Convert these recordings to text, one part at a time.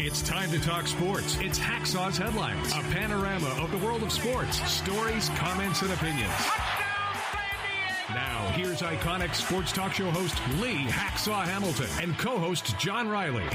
It's time to talk sports. It's Hacksaw's Headlines, a panorama of the world of sports, stories, comments, and opinions. Now, here's iconic sports talk show host Lee Hacksaw Hamilton and co-host John Riley.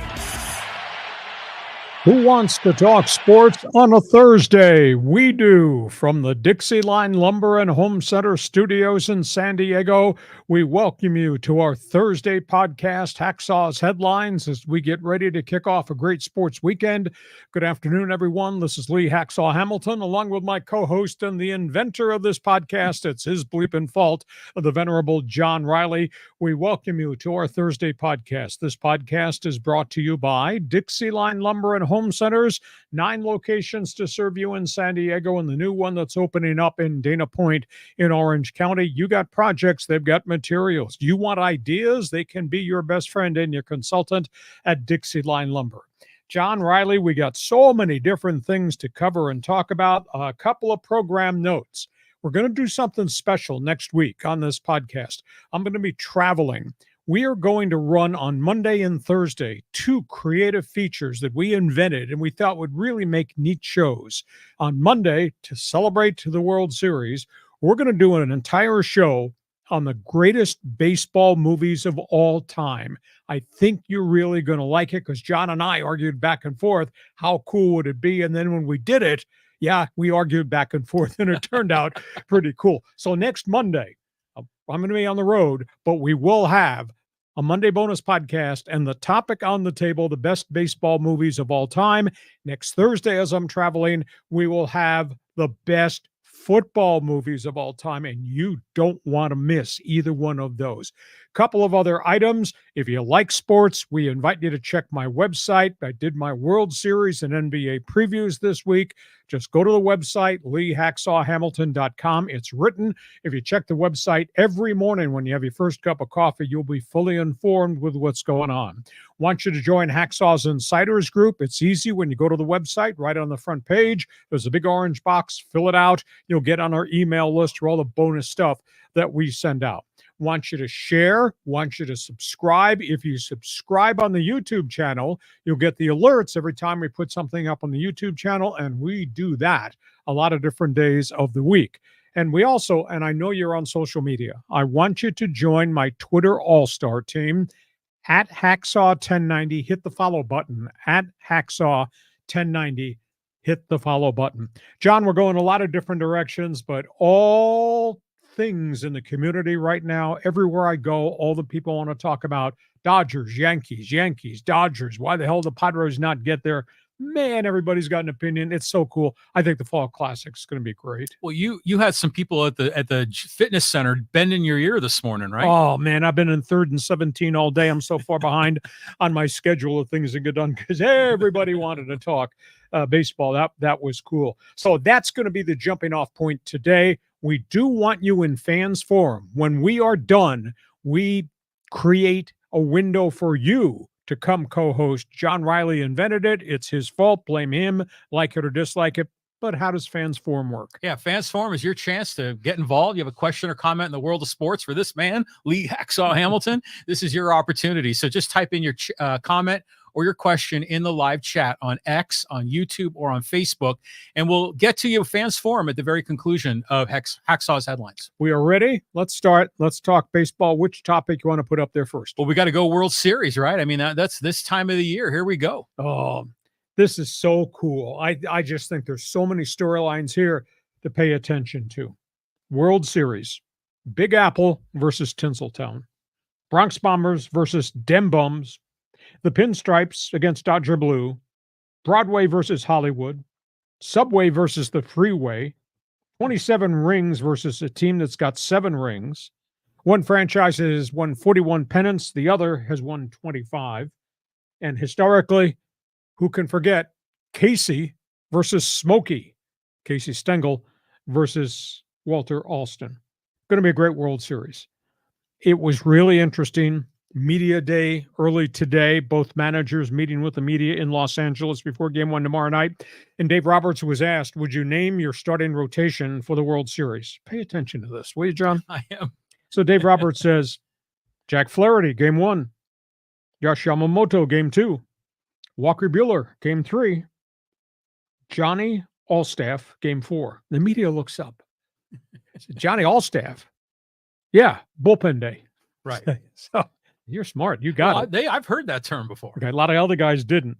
Who wants to talk sports on a Thursday? We do. From the Dixieline Lumber and Home Center studios in San Diego, we welcome you to our Thursday podcast, Hacksaw's Headlines, as we get ready to kick off a great sports weekend. Good afternoon, everyone. This is Lee Hacksaw Hamilton, along with my co-host and the inventor of this podcast. It's his bleeping fault, the venerable John Riley. We welcome you to our Thursday podcast. This podcast is brought to you by Dixieline Lumber and Home Centers, 9 locations to serve you in San Diego, and the new one that's opening up in Dana Point in Orange County. You got projects, they've got materials. You want ideas? They can be your best friend and your consultant at Dixieline Lumber. John Riley, we got so many different things to cover and talk about. A couple of program notes. We're going to do something special next week on this podcast. I'm going to be traveling. We are going to run on Monday and Thursday 2 creative features that we invented and we thought would really make neat shows. On Monday, to celebrate the World Series, we're going to do an entire show on the greatest baseball movies of all time. I think you're really going to like it because John and I argued back and forth. How cool would it be? And then when we did it, yeah, we argued back and forth and it turned out pretty cool. So next Monday, I'm going to be on the road, but we will have a Monday bonus podcast and the topic on the table, the best baseball movies of all time. Next Thursday, as I'm traveling, we will have the best football movies of all time, and you don't want to miss either one of those. Couple of other items. If you like sports, we invite you to check my website. I did my World Series and NBA previews this week. Just go to the website, leehacksawhamilton.com. It's written. If you check the website every morning when you have your first cup of coffee, you'll be fully informed with what's going on. Want you to join Hacksaw's Insiders Group. It's easy when you go to the website, right on the front page. There's a big orange box. Fill it out. You'll get on our email list for all the bonus stuff that we send out. Want you to share, want you to subscribe. If you subscribe on the YouTube channel, you'll get the alerts every time we put something up on the YouTube channel, and we do that a lot of different days of the week. And we also, and I know you're on social media, I want you to join my Twitter all-star team at Hacksaw1090. Hit the follow button at Hacksaw1090. Hit the follow button. John, we're going a lot of different directions, but all things in the community right now, everywhere I go, all the people want to talk about Dodgers, Yankees, Dodgers. Why the hell did the Padres not get there? Man, everybody's got an opinion. It's so cool. I think the Fall Classic is going to be great. Well, you had some people at the fitness center bending your ear this morning, right? Oh, man, I've been in 3rd and 17 all day. I'm so far behind on my schedule of things to get done because everybody wanted to talk baseball. That was cool. So that's going to be the jumping off point today. We do want you in Fans Forum. When we are done, we create a window for you to come co-host. John Riley invented it. It's his fault. Blame him, like it or dislike it. But how does Fans Forum work? Yeah, Fans Forum is your chance to get involved. You have a question or comment in the world of sports for this man, Lee Hacksaw Hamilton. This is your opportunity. So just type in your comment or your question in the live chat on X, on YouTube, or on Facebook, and we'll get to you Fans Forum at the very conclusion of Hacksaw's Headlines. We are ready. Let's start. Let's talk baseball. Which topic you want to put up there first? Well, we got to go World Series, right? I mean, that's this time of the year. Here we go. Oh, this is so cool. I just think there's so many storylines here to pay attention to. World Series, Big Apple versus Tinseltown, Bronx Bombers versus Dem Bums, the Pinstripes against Dodger Blue, Broadway versus Hollywood, Subway versus the Freeway, 27 rings versus a team that's got 7 rings. One franchise has won 41 pennants, the other has won 25. And historically, who can forget Casey versus Smokey, Casey Stengel versus Walter Alston. Going to be a great World Series. It was really interesting. Media day early today, both managers meeting with the media in Los Angeles before Game 1 tomorrow night. And Dave Roberts was asked, would you name your starting rotation for the World Series? Pay attention to this, will you, John? I am. So Dave Roberts says, Jack Flaherty, Game 1. Josh Yamamoto, Game 2. Walker Buehler, game 3. Johnny Allstaff, game 4. The media looks up. Johnny Allstaff. Yeah, bullpen day. Right. So you're smart. You got it. I've heard that term before. Okay, a lot of other guys didn't.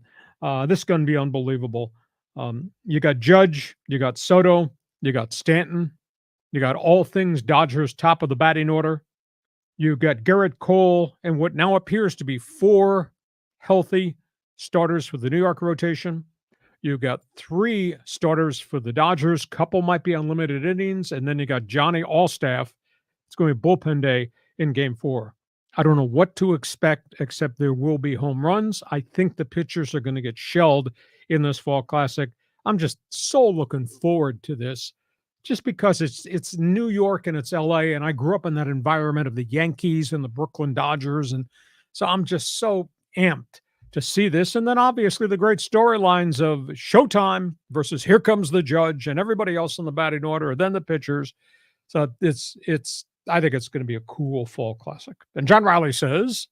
This is going to be unbelievable. You got Judge, you got Soto, you got Stanton, you got all things Dodgers top of the batting order. You got Garrett Cole and what now appears to be 4 healthy starters for the New York rotation. You got 3 starters for the Dodgers. Couple might be unlimited innings. And then you got Johnny Allstaff. It's going to be bullpen day in game 4. I don't know what to expect, except there will be home runs. I think the pitchers are going to get shelled in this Fall Classic. I'm just so looking forward to this, just because it's New York and it's LA, and I grew up in that environment of the Yankees and the Brooklyn Dodgers, and so I'm just so amped to see this. And then obviously the great storylines of Showtime versus Here Comes the Judge and everybody else in the batting order, and then the pitchers. So I think it's going to be a cool Fall Classic. And John Riley says,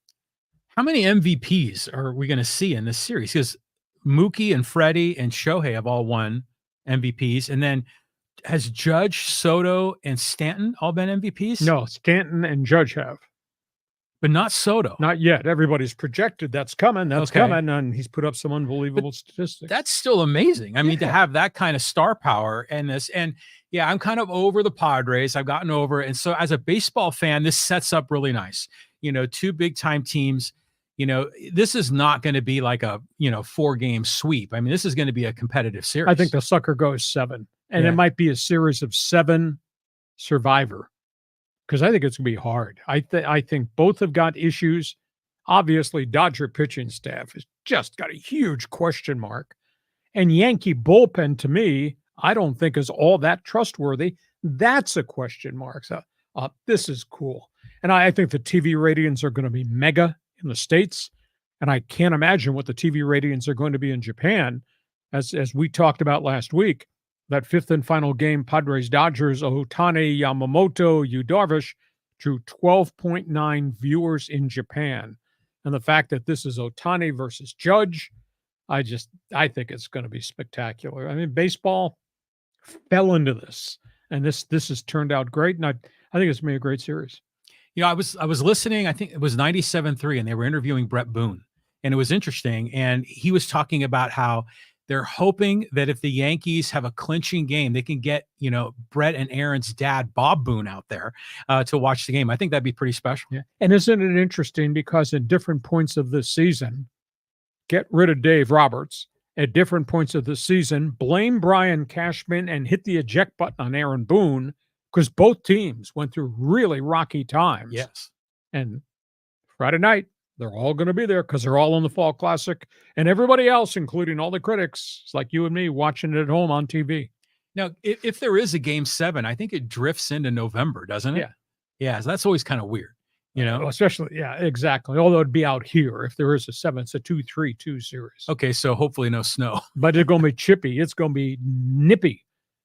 how many MVPs are we going to see in this series? Because Mookie and Freddie and Shohei have all won MVPs. And then has Judge, Soto, and Stanton all been MVPs? No, Stanton and Judge have. But not Soto. Not yet. Everybody's projected that's coming. That's coming. And he's put up some unbelievable statistics. That's still amazing. I mean, to have that kind of star power in this. And yeah, I'm kind of over the Padres. I've gotten over it. And so as a baseball fan, this sets up really nice. 2 big time teams. This is not going to be like a, 4-game sweep. I mean, this is going to be a competitive series. I think the sucker goes 7. And it might be a series of 7 Survivor, because I think it's going to be hard. I think both have got issues. Obviously, Dodger pitching staff has just got a huge question mark. And Yankee bullpen, to me, I don't think is all that trustworthy. That's a question mark. So this is cool. And I think the TV ratings are going to be mega in the States. And I can't imagine what the TV ratings are going to be in Japan. As we talked about last week, that 5th and final game, Padres-Dodgers, Ohtani, Yamamoto, Yu Darvish, drew 12.9 viewers in Japan. And the fact that this is Ohtani versus Judge, I think it's going to be spectacular. I mean, baseball fell into this, and this has turned out great. And I think it's going to be a great series. I was listening, I think it was 97.3, and they were interviewing Brett Boone, and it was interesting. And he was talking about how they're hoping that if the Yankees have a clinching game, they can get, Brett and Aaron's dad, Bob Boone, out there to watch the game. I think that'd be pretty special. Yeah. And isn't it interesting, because at different points of this season, get rid of Dave Roberts. At different points of the season, blame Brian Cashman and hit the eject button on Aaron Boone, because both teams went through really rocky times. Yes. And Friday night, they're all going to be there because they're all in the Fall Classic. And everybody else, including all the critics, it's like you and me watching it at home on TV. Now, if there is a game 7, I think it drifts into November, doesn't it? Yeah. Yeah. So that's always kind of weird, Especially, yeah, exactly. Although it'd be out here. If there is a 7, it's a 2-3-2 series. Okay. So hopefully no snow. But it's going to be chippy. It's going to be nippy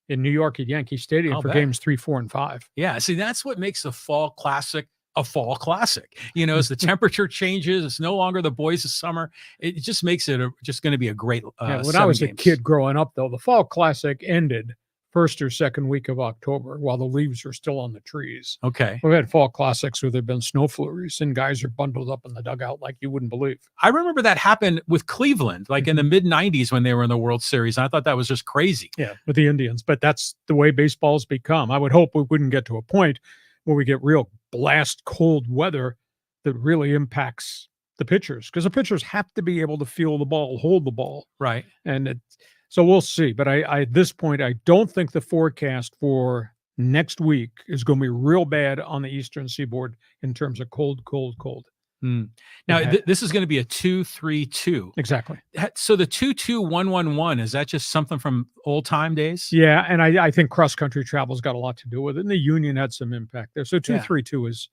in New York at Yankee Stadium for games 3, 4, and 5. Yeah. See, that's what makes the Fall Classic a Fall Classic. As the temperature changes, it's no longer the boys of summer. It just makes it just going to be a great when I was a kid growing up, though, the Fall Classic ended first or second week of October while the leaves are still on the trees. Okay. We've had Fall Classics where there have been snow flurries and guys are bundled up in the dugout like you wouldn't believe. I remember that happened with Cleveland, like in the mid-90s when they were in the World Series. And I thought that was just crazy. Yeah, with the Indians. But that's the way baseball's become. I would hope we wouldn't get to a point where we get real blast cold weather that really impacts the pitchers, because the pitchers have to be able to feel the ball, hold the ball. Right. And so we'll see. But I at this point, I don't think the forecast for next week is going to be real bad on the Eastern Seaboard in terms of cold. Now, this is going to be a 2-3-2. Exactly. So the 2-2-1-1-1, is that just something from old time days? Yeah, and I think cross-country travel's got a lot to do with it, and the union had some impact there. So 2-3-2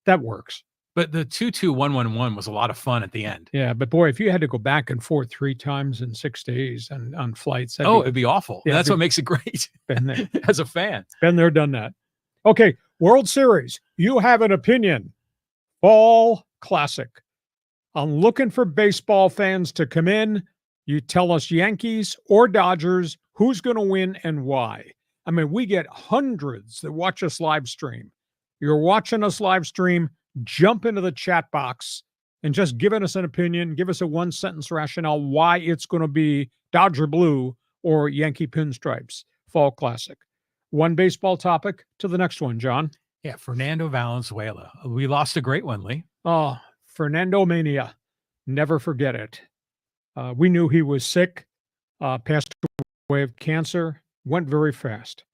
that works. But the 2-2-1-1-1 was a lot of fun at the end. Yeah, but boy, if you had to go back and forth 3 times in 6 days and on flights, it'd be awful. Yeah, that's what makes it great. Been there. As a fan. Been there, done that. Okay, World Series. You have an opinion. Fall Classic. I'm looking for baseball fans to come in. You tell us Yankees or Dodgers, who's going to win and why. I mean, we get hundreds that watch us live stream. You're watching us live stream, jump into the chat box and just giving us an opinion, give us a one-sentence rationale why it's going to be Dodger blue or Yankee pinstripes. Fall Classic. One baseball topic to the next one, John. Yeah, Fernando Valenzuela. We lost a great one, Lee. Oh, Fernando-Mania. Never forget it. We knew he was sick, passed away of cancer, went very fast.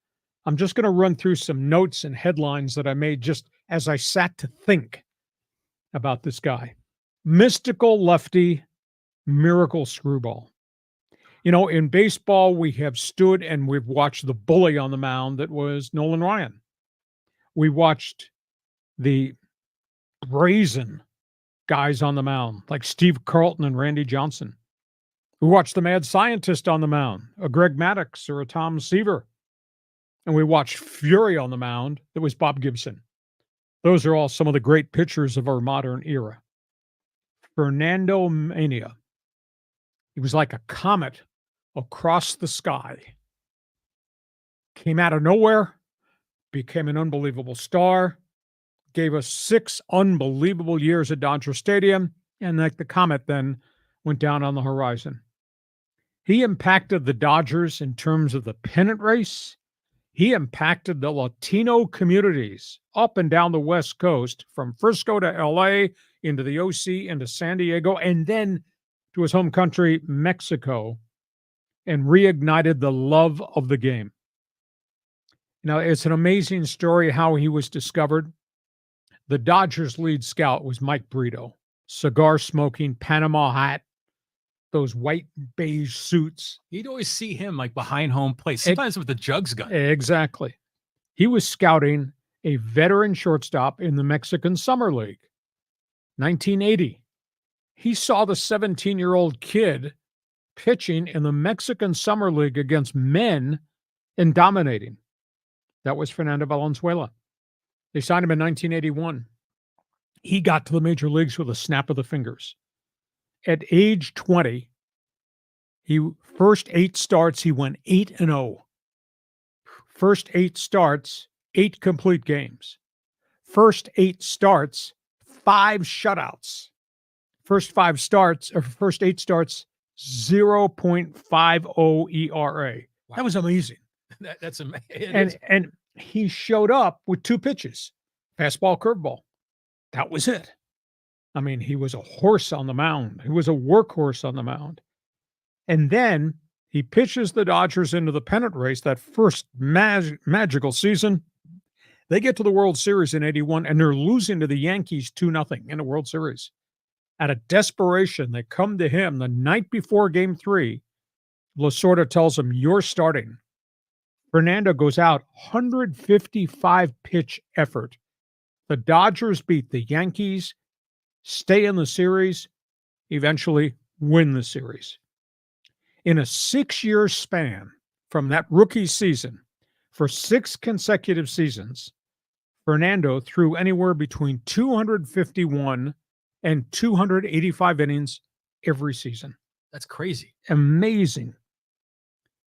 I'm just going to run through some notes and headlines that I made just as I sat to think about this guy. Mystical lefty, miracle screwball. You know, in baseball, we have stood and we've watched the bully on the mound that was Nolan Ryan. We watched the brazen guys on the mound like Steve Carlton and Randy Johnson. We watched the mad scientist on the mound, a Greg Maddux or a Tom Seaver. And we watched fury on the mound that was Bob Gibson. Those are all some of the great pitchers of our modern era. Fernando-Mania. He was like a comet across the sky. Came out of nowhere, became an unbelievable star, gave us 6 unbelievable years at Dodger Stadium, and like the comet then went down on the horizon. He impacted the Dodgers in terms of the pennant race. He impacted the Latino communities up and down the West Coast, from Frisco to LA, into the OC, into San Diego, and then to his home country, Mexico, and reignited the love of the game. Now, it's an amazing story how he was discovered. The Dodgers' lead scout was Mike Brito, cigar-smoking, Panama hat, those white beige suits. You'd always see him like behind home plate, sometimes with the jugs gun. Exactly. He was scouting a veteran shortstop in the Mexican Summer League. 1980. He saw the 17-year-old kid pitching in the Mexican Summer League against men and dominating. That was Fernando Valenzuela. They signed him in 1981. He got to the major leagues with a snap of the fingers. At age 20, first 8 starts, he went 8-0. First 8 starts, 8 complete games. First 8 starts, 5 shutouts. First 8 starts, 0.50 ERA. Wow. That was amazing. That's amazing. And he showed up with 2 pitches, fastball, curveball. That was it. I mean, he was a horse on the mound. He was a workhorse on the mound. And then he pitches the Dodgers into the pennant race that first magical season. They get to the World Series in 81, and they're losing to the Yankees 2-0 in the World Series. Out of desperation, they come to him the night before Game 3. Lasorda tells him, "You're starting." Fernando goes out, 155-pitch effort. The Dodgers beat the Yankees, stay in the series, eventually win the series. In a 6-year span from that rookie season, for 6 consecutive seasons, Fernando threw anywhere between 251 and 285 innings every season. That's crazy. Amazing.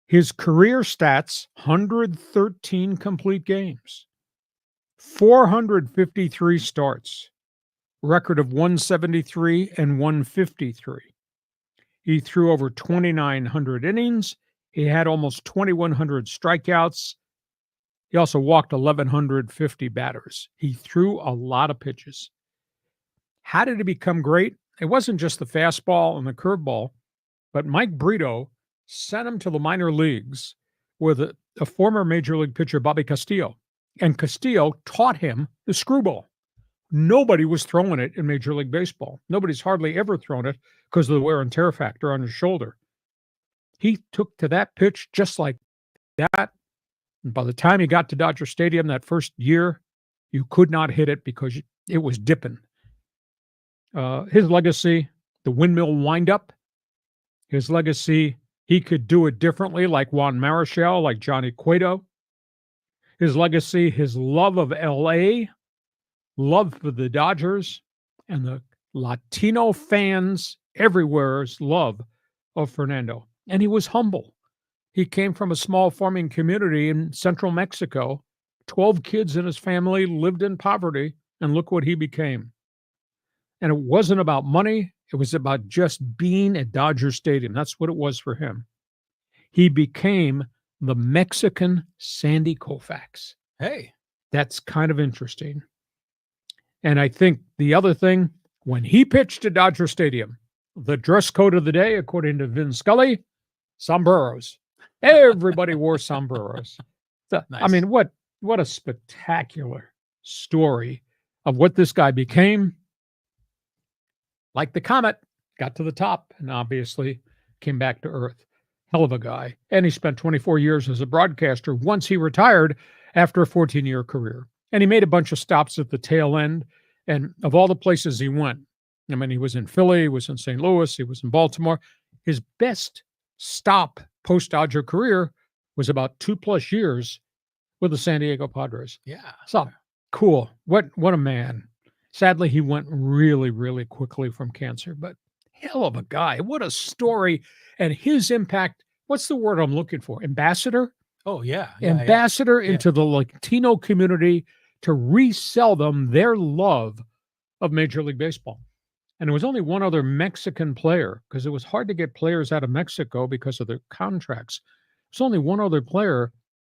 His career stats, 113 complete games, 453 starts, record of 173 and 153. He threw over 2,900 innings. He had almost 2,100 strikeouts. He also walked 1,150 batters. He threw a lot of pitches. How did he become great? It wasn't just the fastball and the curveball, but Mike Brito sent him to the minor leagues with a former major league pitcher, Bobby Castillo. And Castillo taught him the screwball. Nobody was throwing it in Major League Baseball. Nobody's hardly ever thrown it because of the wear and tear factor on his shoulder. He took to that pitch just like that. And by the time he got to Dodger Stadium that first year, you could not hit it because it was dipping. His legacy, the windmill windup. His legacy, he could do it differently like Juan Marichal, like Johnny Cueto. His legacy, his love of L.A., love for the Dodgers, and the Latino fans everywhere's love of Fernando. And he was humble. He came from a small farming community in central Mexico. 12 kids in his family lived in poverty, and look what he became. And it wasn't about money. It was about just being at Dodger Stadium. That's what it was for him. He became the Mexican Sandy Koufax. Hey. That's kind of interesting. And I think the other thing, when he pitched at Dodger Stadium, the dress code of the day, according to Vin Scully, sombreros. Everybody wore sombreros. Nice. I mean, what a spectacular story of what this guy became. Like the comet, got to the top and obviously came back to earth. Hell of a guy. And he spent 24 years as a broadcaster once he retired after a 14-year career. And he made a bunch of stops at the tail end. And of all the places he went, I mean, he was in Philly, he was in St. Louis, he was in Baltimore. His best stop post-Dodger career was about 2+ years with the San Diego Padres. Yeah. So cool. What a man. Sadly, he went really, really quickly from cancer, but hell of a guy. What a story. And his impact, what's the word I'm looking for? Ambassador? Oh, yeah. Ambassador into the Latino community to resell them their love of Major League Baseball. And there was only one other Mexican player, because it was hard to get players out of Mexico because of their contracts. There's only one other player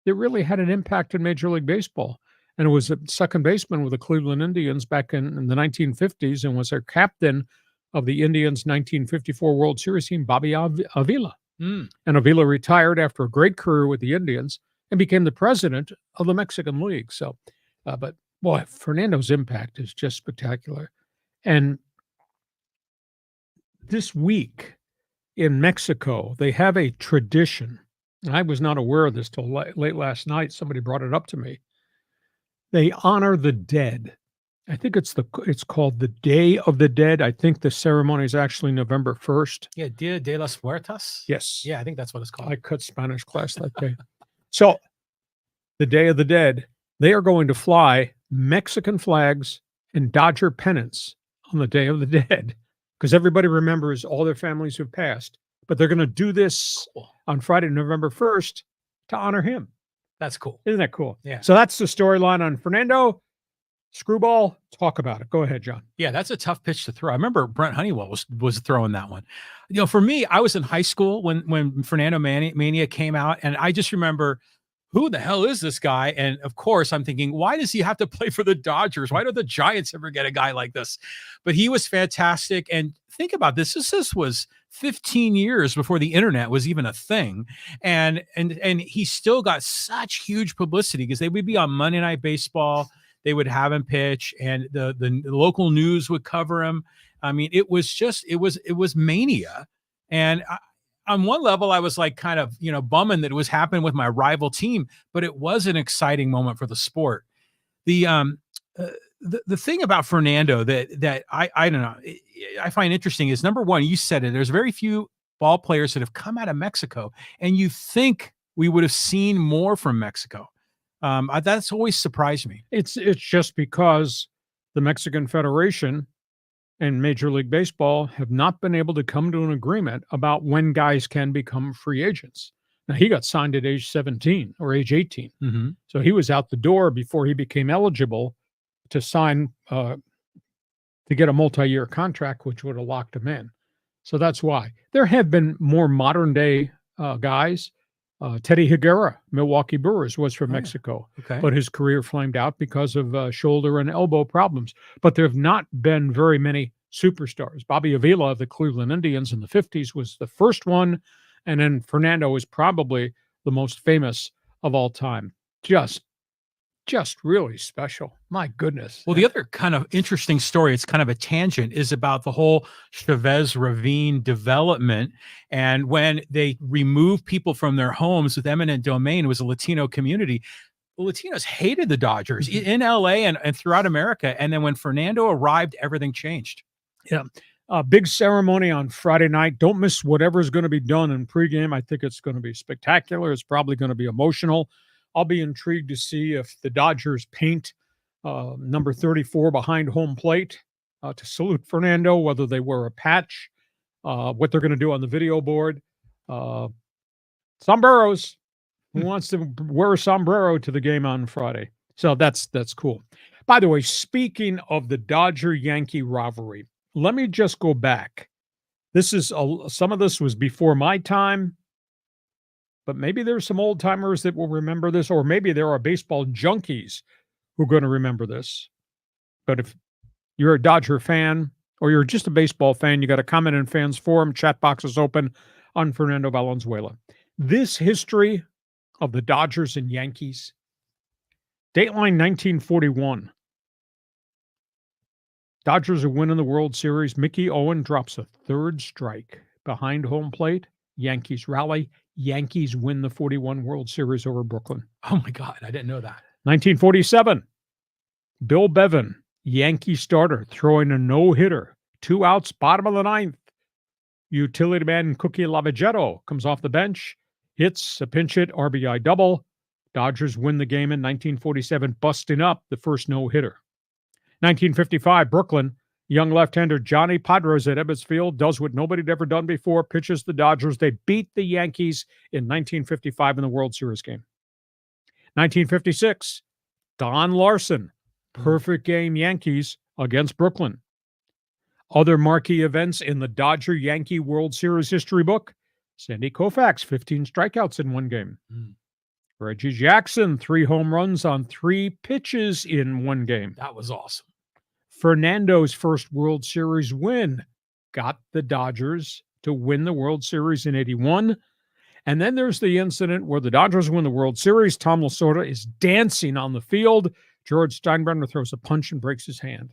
that really had an impact in Major League Baseball. And it was a second baseman with the Cleveland Indians back in the 1950s and was their captain of the Indians' 1954 World Series team, Bobby Avila. And Avila retired after a great career with the Indians and became the president of the Mexican League. So, but boy, Fernando's impact is just spectacular. And this week in Mexico, they have a tradition. And I was not aware of this till late last night. Somebody brought it up to me. They honor the dead. I think it's called the Day of the Dead. I think the ceremony is actually November 1st. Yeah, Dia de las Muertas. Yes. Yeah, I think that's what it's called. I cut Spanish class that day. So the Day of the Dead, they are going to fly Mexican flags and Dodger pennants on the Day of the Dead because everybody remembers all their families who've passed. But they're going to do this on Friday, November 1st to honor him. That's cool. Isn't that cool? Yeah. So that's the storyline on Fernando. Screwball, talk about it. Go ahead, John. Yeah, that's a tough pitch to throw. I remember Brent Honeywell was throwing that one. You know, for me, I was in high school when Fernando-Mania came out, and I just remember, who the hell is this guy? And of course, I'm thinking, why does he have to play for the Dodgers? Why don't the Giants ever get a guy like this? But he was fantastic. And think about this. This was 15 years before the internet was even a thing. And he still got such huge publicity because they would be on Monday Night Baseball. They would have him pitch, and the local news would cover him. I mean, it was mania. And on one level, I was like kind of, bumming that it was happening with my rival team, but it was an exciting moment for the sport. The thing about Fernando that I don't know, I find interesting is, number one, you said it, there's very few ball players that have come out of Mexico, and you think we would have seen more from Mexico. That's always surprised me. It's just because the Mexican Federation and Major League Baseball have not been able to come to an agreement about when guys can become free agents. Now, he got signed at age 17 or age 18. Mm-hmm. So he was out the door before he became eligible to sign, to get a multi-year contract, which would have locked him in. So that's why. There have been more modern day guys. Teddy Higuera, Milwaukee Brewers, was from Mexico, but his career flamed out because of shoulder and elbow problems. But there have not been very many superstars. Bobby Avila of the Cleveland Indians in the 50s was the first one, and then Fernando is probably the most famous of all time. Just really special. My goodness. Well, the other kind of interesting story, it's kind of a tangent, is about the whole Chavez Ravine development. And when they removed people from their homes with eminent domain, it was a Latino community. The Latinos hated the Dodgers in LA and throughout America. And then when Fernando arrived, everything changed. Yeah. A big ceremony on Friday night. Don't miss whatever's going to be done in pregame. I think it's going to be spectacular. It's probably going to be emotional. I'll be intrigued to see if the Dodgers paint number 34 behind home plate to salute Fernando, whether they wear a patch, what they're going to do on the video board. Sombreros. Who wants to wear a sombrero to the game on Friday? So that's cool. By the way, speaking of the Dodger-Yankee rivalry, let me just go back. This is some of this was before my time, but maybe there's some old timers that will remember this, or maybe there are baseball junkies who are going to remember this. But if you're a Dodger fan or you're just a baseball fan, you got a comment in fans forum, chat box is open on Fernando Valenzuela. This history of the Dodgers and Yankees, dateline 1941. Dodgers are winning the World Series. Mickey Owen drops a third strike behind home plate. Yankees rally. Yankees win the 41 World Series over Brooklyn. Oh my God, I didn't know that. 1947. Bill Bevan, Yankee starter, throwing a no-hitter. 2 outs, bottom of the ninth. Utility man Cookie Lavagetto comes off the bench, hits a pinch hit, RBI double. Dodgers win the game in 1947, busting up the first no-hitter. 1955, Brooklyn, young left-hander Johnny Padres at Ebbets Field does what nobody had ever done before, pitches the Dodgers. They beat the Yankees in 1955 in the World Series game. 1956, Don Larson, perfect game Yankees against Brooklyn. Other marquee events in the Dodger-Yankee World Series history book, Sandy Koufax, 15 strikeouts in one game. Reggie Jackson, 3 home runs on 3 pitches in one game. That was awesome. Fernando's first World Series win got the Dodgers to win the World Series in 81. And then there's the incident where the Dodgers win the World Series. Tom Lasorda is dancing on the field. George Steinbrenner throws a punch and breaks his hand.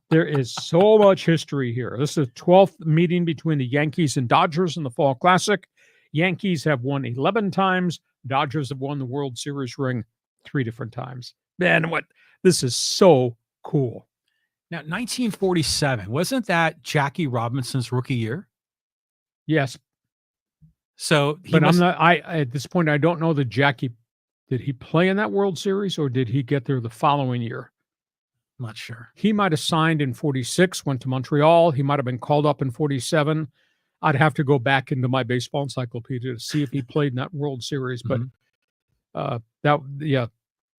There is so much history here. This is the 12th meeting between the Yankees and Dodgers in the Fall Classic. Yankees have won 11 times. Dodgers have won the World Series ring 3 different times. Man, this is so cool. Now, 1947, wasn't that Jackie Robinson's rookie year? Yes. So, at this point, I don't know that Jackie, did he play in that World Series or did he get there the following year? I'm not sure. He might have signed in 46, went to Montreal. He might have been called up in 47. I'd have to go back into my baseball encyclopedia to see if he played in that World Series. But there have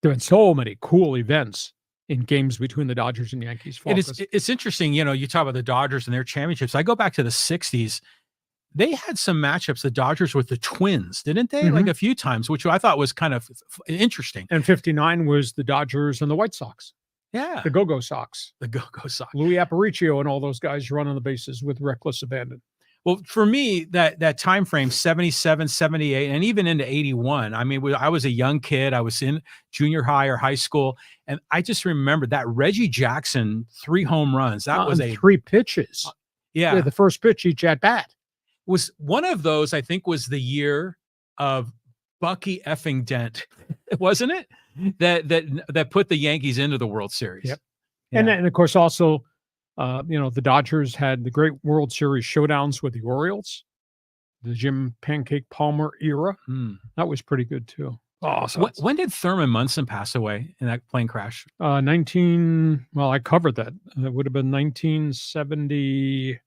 been so many cool events in games between the Dodgers and Yankees. It's interesting, you talk about the Dodgers and their championships. I go back to the 60s. They had some matchups, the Dodgers with the Twins, didn't they? Like a few times, which I thought was kind of interesting. And 59 was the Dodgers and the White Sox. Yeah. The Go-Go Sox. The Go-Go Sox. Louis Aparicio and all those guys running the bases with reckless abandon. Well, for me, that time frame, 77, 78, and even into 81, I mean, I was a young kid. I was in junior high or high school, and I just remember that Reggie Jackson 3 home runs. That was 3 pitches. Yeah. The first pitch each at bat. Was one of those, I think, was the year of Bucky effing Dent, wasn't it? That put the Yankees into the World Series. Yep. Yeah. And of course, also, the Dodgers had the great World Series showdowns with the Orioles, the Jim Pancake Palmer era. That was pretty good too. Oh, so when did Thurman Munson pass away in that plane crash? I covered that. It would have been 1970.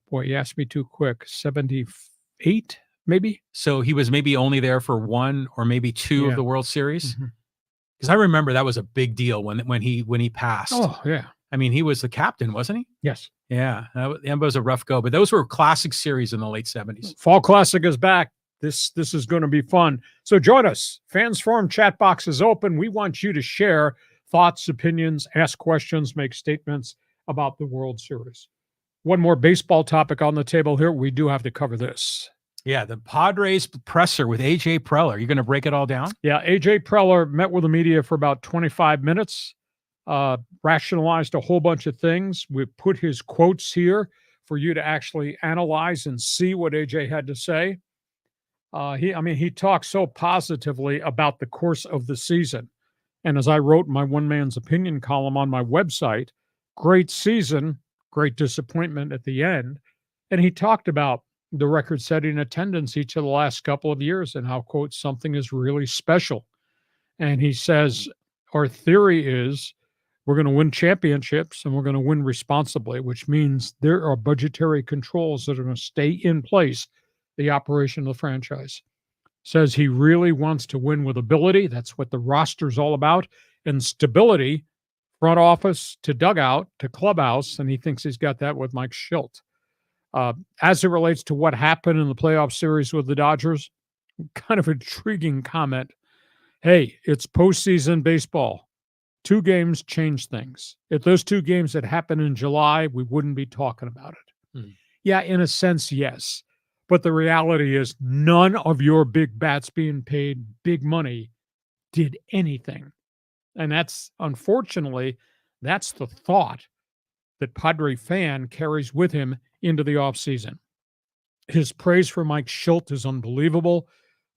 Boy, you asked me too quick. 78, maybe. So he was maybe only there for 1 or maybe 2 of the World Series. Because I remember that was a big deal when he passed. Oh yeah. I mean, he was the captain, wasn't he? Yes. Yeah, that was a rough go, but those were classic series in the late 70s. Fall Classic is back. This is going to be fun. So join us. Fans Forum chat box is open. We want you to share thoughts, opinions, ask questions, make statements about the World Series. One more baseball topic on the table here. We do have to cover this. Yeah, the Padres presser with A.J. Preller. You're going to break it all down? Yeah, A.J. Preller met with the media for about 25 minutes, rationalized a whole bunch of things. We put his quotes here for you to actually analyze and see what A.J. had to say. He talks so positively about the course of the season. And as I wrote in my one man's opinion column on my website, great season, great disappointment at the end. And he talked about the record-setting attendance each of the last couple of years and how, quote, something is really special. And he says, our theory is we're going to win championships and we're going to win responsibly, which means there are budgetary controls that are going to stay in place, the operation of the franchise. Says he really wants to win with ability. That's what the roster's all about. And stability, front office to dugout to clubhouse, and he thinks he's got that with Mike Shildt. As it relates to what happened in the playoff series with the Dodgers, kind of intriguing comment. Hey, it's postseason baseball. 2 games change things. If those 2 games had happened in July, we wouldn't be talking about it. Yeah, in a sense, yes. But the reality is none of your big bats being paid big money did anything. And that's, unfortunately, that's the thought that Padre fan carries with him into the offseason. His praise for Mike Shildt is unbelievable,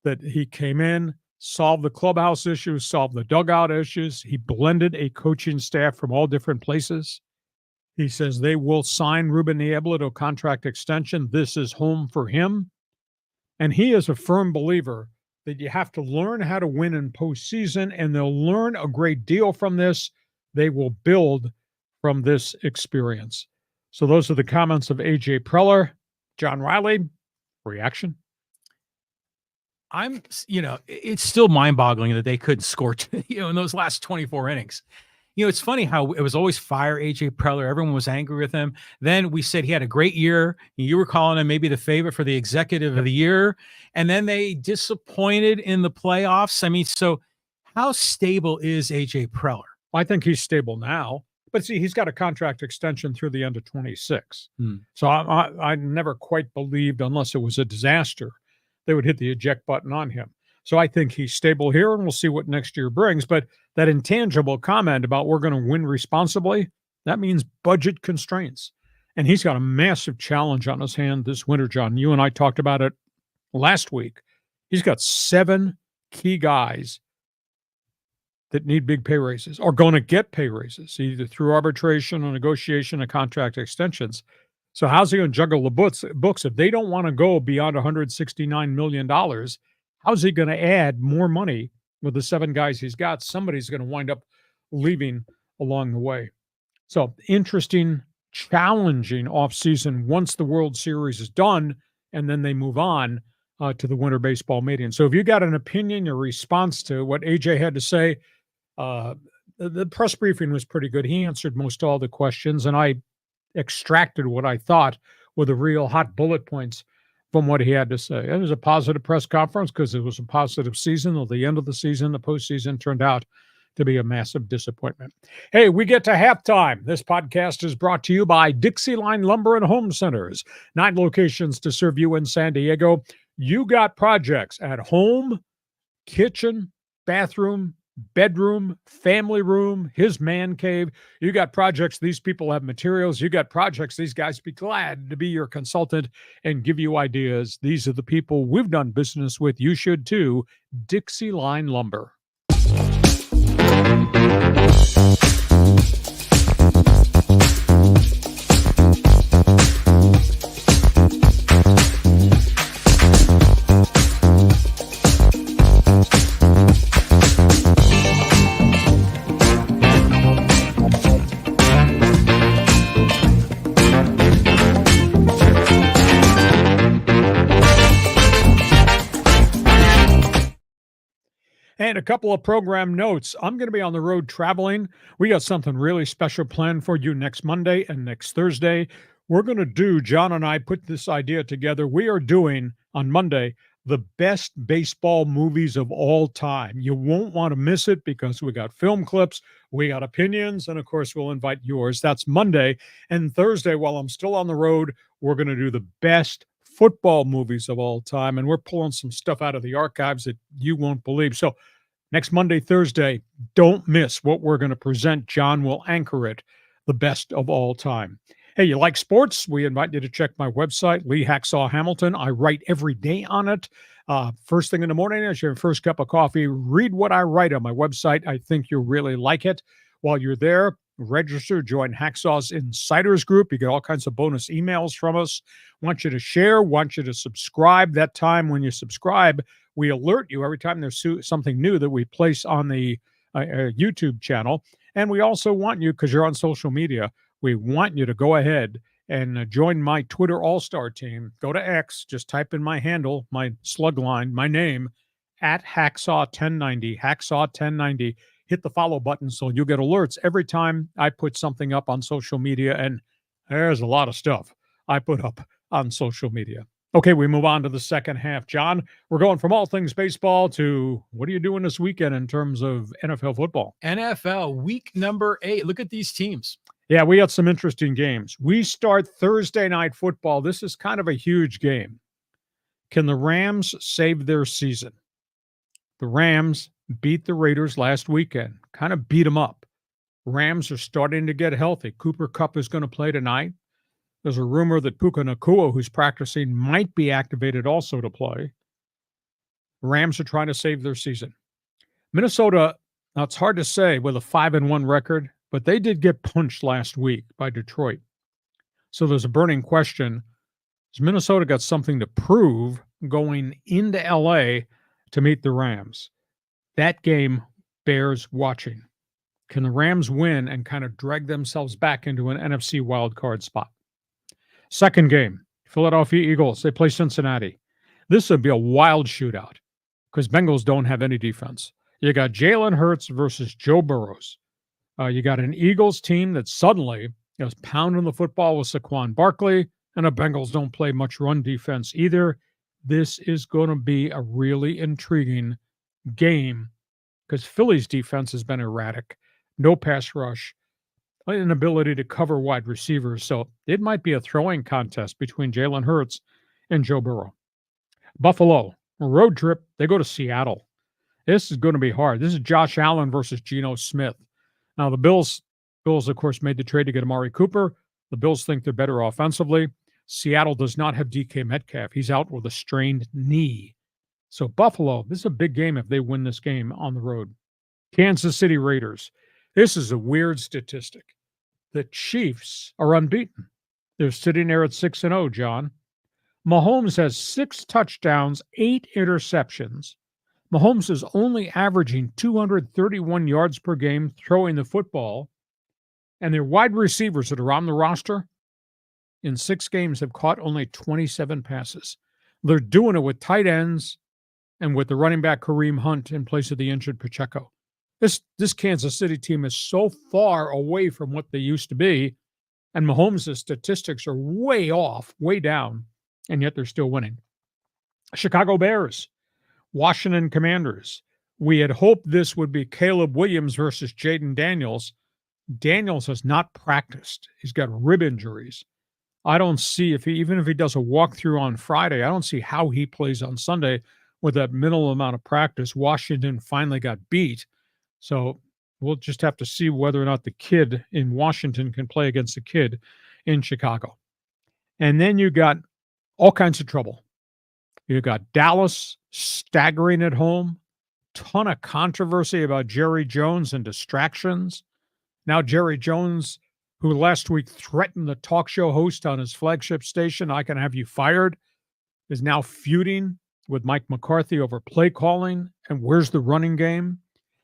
that he came in, solved the clubhouse issues, solved the dugout issues. He blended a coaching staff from all different places. He says they will sign Ruben Niebla to a contract extension. This is home for him. And he is a firm believer that you have to learn how to win in postseason, and they'll learn a great deal from this. They will build from this experience. So those are the comments of A.J. Preller. John Riley, reaction? It's still mind-boggling that they couldn't score, in those last 24 innings. It's funny how it was always fire A.J. Preller. Everyone was angry with him. Then we said he had a great year. You were calling him maybe the favorite for the executive of the year. And then they disappointed in the playoffs. I mean, so how stable is A.J. Preller? I think he's stable now. But see, he's got a contract extension through the end of 26. So I never quite believed, unless it was a disaster, they would hit the eject button on him. So I think he's stable here, and we'll see what next year brings. But that intangible comment about we're going to win responsibly, that means budget constraints. And he's got a massive challenge on his hand this winter, John. You and I talked about it last week. He's got 7 key guys that need big pay raises, or going to get pay raises, either through arbitration or negotiation of contract extensions. So how's he going to juggle the books if they don't want to go beyond $169 million? How's he going to add more money with the 7 guys he's got? Somebody's going to wind up leaving along the way. So interesting, challenging offseason once the World Series is done, and then they move on to the winter baseball meeting. So if you got an opinion, your response to what AJ had to say, the press briefing was pretty good. He answered most all the questions, and I extracted what I thought were the real hot bullet points from what he had to say. It was a positive press conference because it was a positive season. At the end of the season, the postseason turned out to be a massive disappointment. Hey, we get to halftime. This podcast is brought to you by Dixieline Lumber and Home Centers. 9 locations to serve you in San Diego. You got projects at home, kitchen, bathroom, bedroom, family room, his man cave. You got projects. These people have materials. You got projects. These guys be glad to be your consultant and give you ideas. These are the people we've done business with. You should too. Dixieline Lumber. And a couple of program notes. I'm going to be on the road traveling. We got something really special planned for you next Monday and next Thursday. We're going to do, John and I put this idea together. We are doing on Monday the best baseball movies of all time. You won't want to miss it because we got film clips, we got opinions, and of course we'll invite yours. That's Monday. And Thursday, while I'm still on the road, we're going to do the best football movies of all time. And we're pulling some stuff out of the archives that you won't believe. So next Monday, Thursday, don't miss what we're going to present. John will anchor it, the best of all time. Hey, you like sports? We invite you to check my website, Lee Hacksaw Hamilton. I write every day on it. First thing in the morning, as your first cup of coffee, read what I write on my website. I think you'll really like it. While you're there, register, join Hacksaw's Insiders Group. You get all kinds of bonus emails from us. Want you to share, want you to subscribe. That time when you subscribe, we alert you every time there's something new that we place on the YouTube channel. And we also want you, because you're on social media, we want you to go ahead and join my Twitter All-Star team. Go to X, just type in my handle, my slug line, my name, at Hacksaw1090, Hacksaw1090. Hit the follow button so you'll get alerts every time I put something up on social media. And there's a lot of stuff I put up on social media. Okay, we move on to the second half. John, we're going from all things baseball to what are you doing this weekend in terms of NFL football? NFL week number 8. Look at these teams. Yeah, we got some interesting games. We start Thursday night football. This is kind of a huge game. Can the Rams save their season? The Rams beat the Raiders last weekend, kind of beat them up. Rams are starting to get healthy. Cooper Kupp is going to play tonight. There's a rumor that Puka Nacua, who's practicing, might be activated also to play. Rams are trying to save their season. Minnesota, now it's hard to say with a 5-1 record, but they did get punched last week by Detroit. So there's a burning question. Has Minnesota got something to prove going into LA to meet the Rams? That game bears watching. Can the Rams win and kind of drag themselves back into an NFC wildcard spot? Second game, Philadelphia Eagles. They play Cincinnati. This would be a wild shootout because Bengals don't have any defense. You got Jalen Hurts versus Joe Burrows. You got an Eagles team that suddenly is pounding the football with Saquon Barkley, and the Bengals don't play much run defense either. This is going to be a really intriguing game because Philly's defense has been erratic. No pass rush, inability to cover wide receivers. So it might be a throwing contest between Jalen Hurts and Joe Burrow. Buffalo, road trip. They go to Seattle. This is going to be hard. This is Josh Allen versus Geno Smith. Now, the Bills, of course, made the trade to get Amari Cooper. The Bills think they're better offensively. Seattle does not have DK Metcalf. He's out with a strained knee. So Buffalo, this is a big game if they win this game on the road. Kansas City Raiders. This is a weird statistic. The Chiefs are unbeaten. They're sitting there at 6-0, John. Mahomes has 6 touchdowns, 8 interceptions. Mahomes is only averaging 231 yards per game throwing the football. And their wide receivers that are on the roster in 6 games have caught only 27 passes. They're doing it with tight ends and with the running back Kareem Hunt in place of the injured Pacheco. This Kansas City team is so far away from what they used to be, and Mahomes' statistics are way off, way down, and yet they're still winning. Chicago Bears, Washington Commanders. We had hoped this would be Caleb Williams versus Jaden Daniels. Daniels has not practiced. He's got rib injuries. I don't see even if he does a walkthrough on Friday, I don't see how he plays on Sunday with that minimal amount of practice. Washington finally got beat. So we'll just have to see whether or not the kid in Washington can play against the kid in Chicago. And then you got all kinds of trouble. You got Dallas staggering at home. Ton of controversy about Jerry Jones and distractions. Now Jerry Jones, who last week threatened the talk show host on his flagship station, I can have you fired, is now feuding with Mike McCarthy over play calling and where's the running game.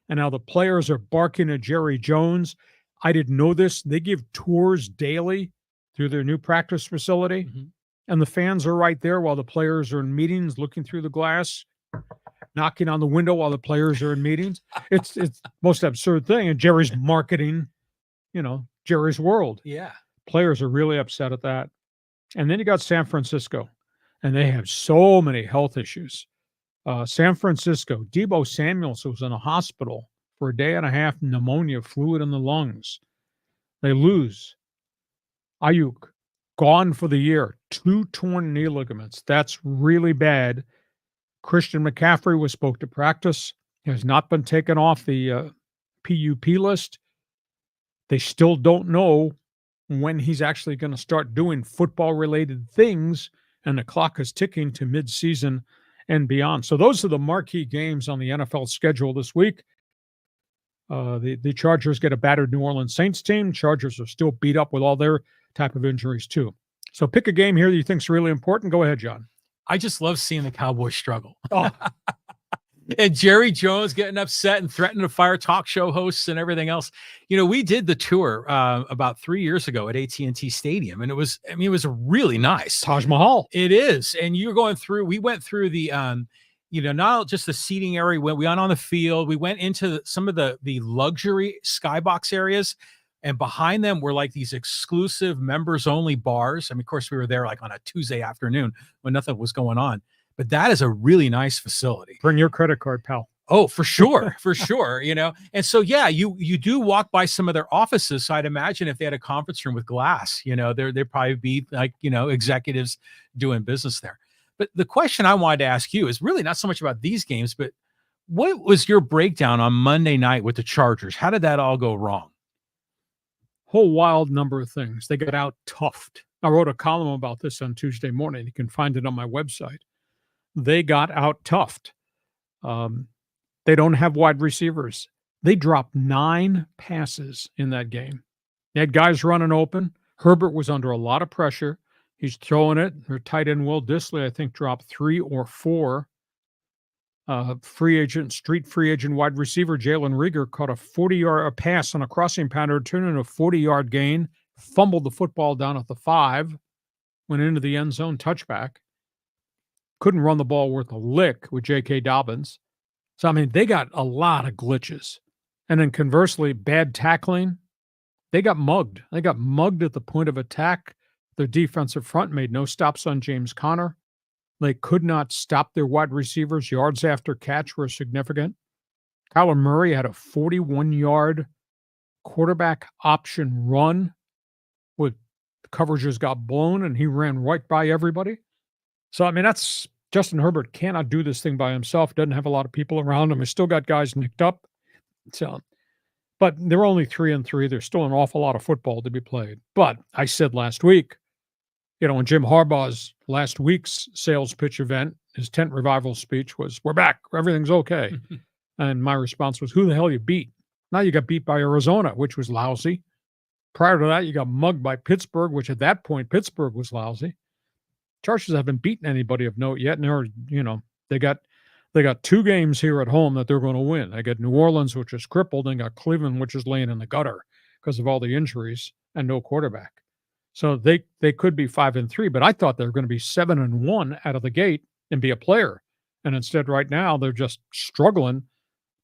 And now the players are barking at Jerry Jones. I didn't know this. They give tours daily through their new practice facility. Mm-hmm. And the fans are right there while the players are in meetings, looking through the glass, knocking on the window while the players are in meetings. It's the most absurd thing. And Jerry's marketing, Jerry's world. Yeah. Players are really upset at that. And then you got San Francisco, and they have so many health issues. San Francisco, Deebo Samuel was in a hospital for a day and a half, pneumonia, fluid in the lungs. They lose. Ayuk, gone for the year, 2 torn knee ligaments. That's really bad. Christian McCaffrey was supposed to practice. He has not been taken off the PUP list. They still don't know when he's actually going to start doing football-related things, and the clock is ticking to midseason and beyond. So those are the marquee games on the NFL schedule this week. The Chargers get a battered New Orleans Saints team. Chargers are still beat up with all their type of injuries too. So pick a game here that you think is really important. Go ahead, John. I just love seeing the Cowboys struggle. Oh. And Jerry Jones getting upset and threatening to fire talk show hosts and everything else. We did the tour about 3 years ago at AT&T Stadium, and it was really nice. Taj Mahal. It is. And we went through the, not just the seating area. We went on the field. We went into some of the luxury skybox areas. And behind them were like these exclusive members only bars. I mean, of course, we were there like on a Tuesday afternoon when nothing was going on. But that is a really nice facility. Bring your credit card, pal. Oh, for sure. For sure. And so, yeah, you do walk by some of their offices. So I'd imagine if they had a conference room with glass, there'd probably be like, executives doing business there. But the question I wanted to ask you is really not so much about these games, but what was your breakdown on Monday night with the Chargers? How did that all go wrong? Whole wild number of things. They got out toughed. I wrote a column about this on Tuesday morning. You can find it on my website. They got out toughed. They don't have wide receivers. They dropped 9 passes in that game. They had guys running open. Herbert was under a lot of pressure. He's throwing it. Their tight end, Will Dissly, I think, dropped 3 or 4. Street free agent wide receiver Jalen Reagor caught a 40-yard pass on a crossing pattern, turned into a 40-yard gain, fumbled the football down at the 5, went into the end zone, touchback. Couldn't run the ball worth a lick with J.K. Dobbins. So, I mean, they got a lot of glitches. And then conversely, bad tackling. They got mugged. They got mugged at the point of attack. Their defensive front made no stops on James Conner. They could not stop their wide receivers. Yards after catch were significant. Kyler Murray had a 41-yard quarterback option run with coverages got blown, and he ran right by everybody. So, I mean, that's Justin Herbert cannot do this thing by himself. Doesn't have a lot of people around him. He's still got guys nicked up. So, but they're only 3-3. There's still an awful lot of football to be played. But I said last week, in Jim Harbaugh's last week's sales pitch event, his tent revival speech was, "We're back. Everything's okay." And my response was, "Who the hell you beat?" Now you got beat by Arizona, which was lousy. Prior to that, you got mugged by Pittsburgh, which at that point, Pittsburgh was lousy. Chargers haven't beaten anybody of note yet. And they got 2 games here at home that they're going to win. They got New Orleans, which is crippled, and got Cleveland, which is laying in the gutter because of all the injuries and no quarterback. So they could be 5-3, but I thought they were going to be 7-1 out of the gate and be a player. And instead, right now, they're just struggling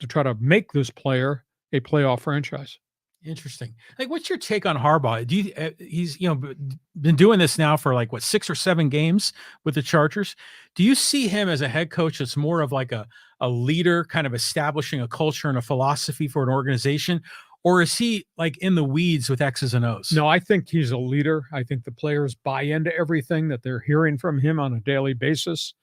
to try to make this player a playoff franchise. Interesting. Like, what's your take on Harbaugh? He's been doing this now for 6 or 7 games with the Chargers. Do you see him as a head coach that's more of like a leader, kind of establishing a culture and a philosophy for an organization? Or is he in the weeds with X's and O's? No, I think he's a leader. I think the players buy into everything that they're hearing from him on a daily basis.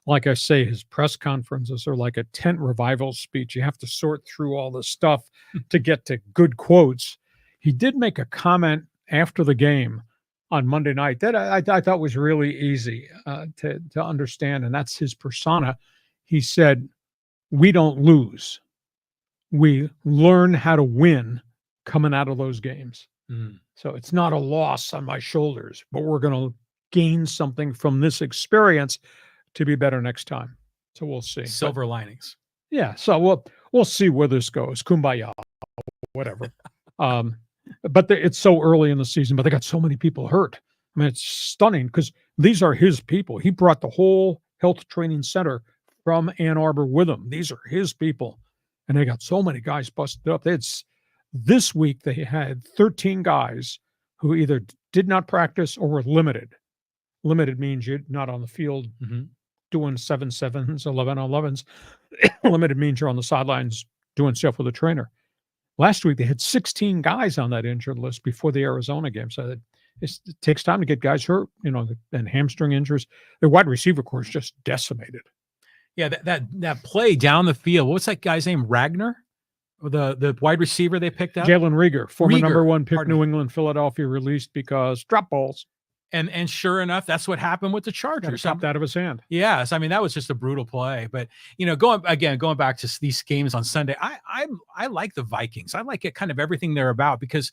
Like I say, his press conferences are like a tent revival speech. You have to sort through all this stuff to get to good quotes. He did make a comment after the game on Monday night that I thought was really easy to understand, and that's his persona. He said, "We don't lose. We learn how to win coming out of those games." So it's not a loss on my shoulders, but we're going to gain something from this experience to be better next time. So we'll see. Silver linings. Yeah. So we'll see where this goes. Kumbaya, whatever. But it's so early in the season, but they got so many people hurt. I mean, it's stunning because these are his people. He brought the whole health training center from Ann Arbor with him. These are his people. And they got so many guys busted up. This week they had 13 guys who either did not practice or were limited. Limited means you're not on the field doing 7-7s, 11-11s. Limited means you're on the sidelines doing stuff with a trainer. Last week they had 16 guys on that injured list before the Arizona game. So it takes time to get guys hurt, and hamstring injuries. The wide receiver corps is just decimated. Yeah, that play down the field. What's that guy's name? Ragnar? The wide receiver they picked up? Jalen Reagor, former number 1 pick, New England, Philadelphia, released because drop balls. And sure enough, that's what happened with the Chargers. Chopped out of his hand. Yes, I mean, that was just a brutal play. But going back to these games on Sunday, I like the Vikings. I like it, kind of everything they're about, because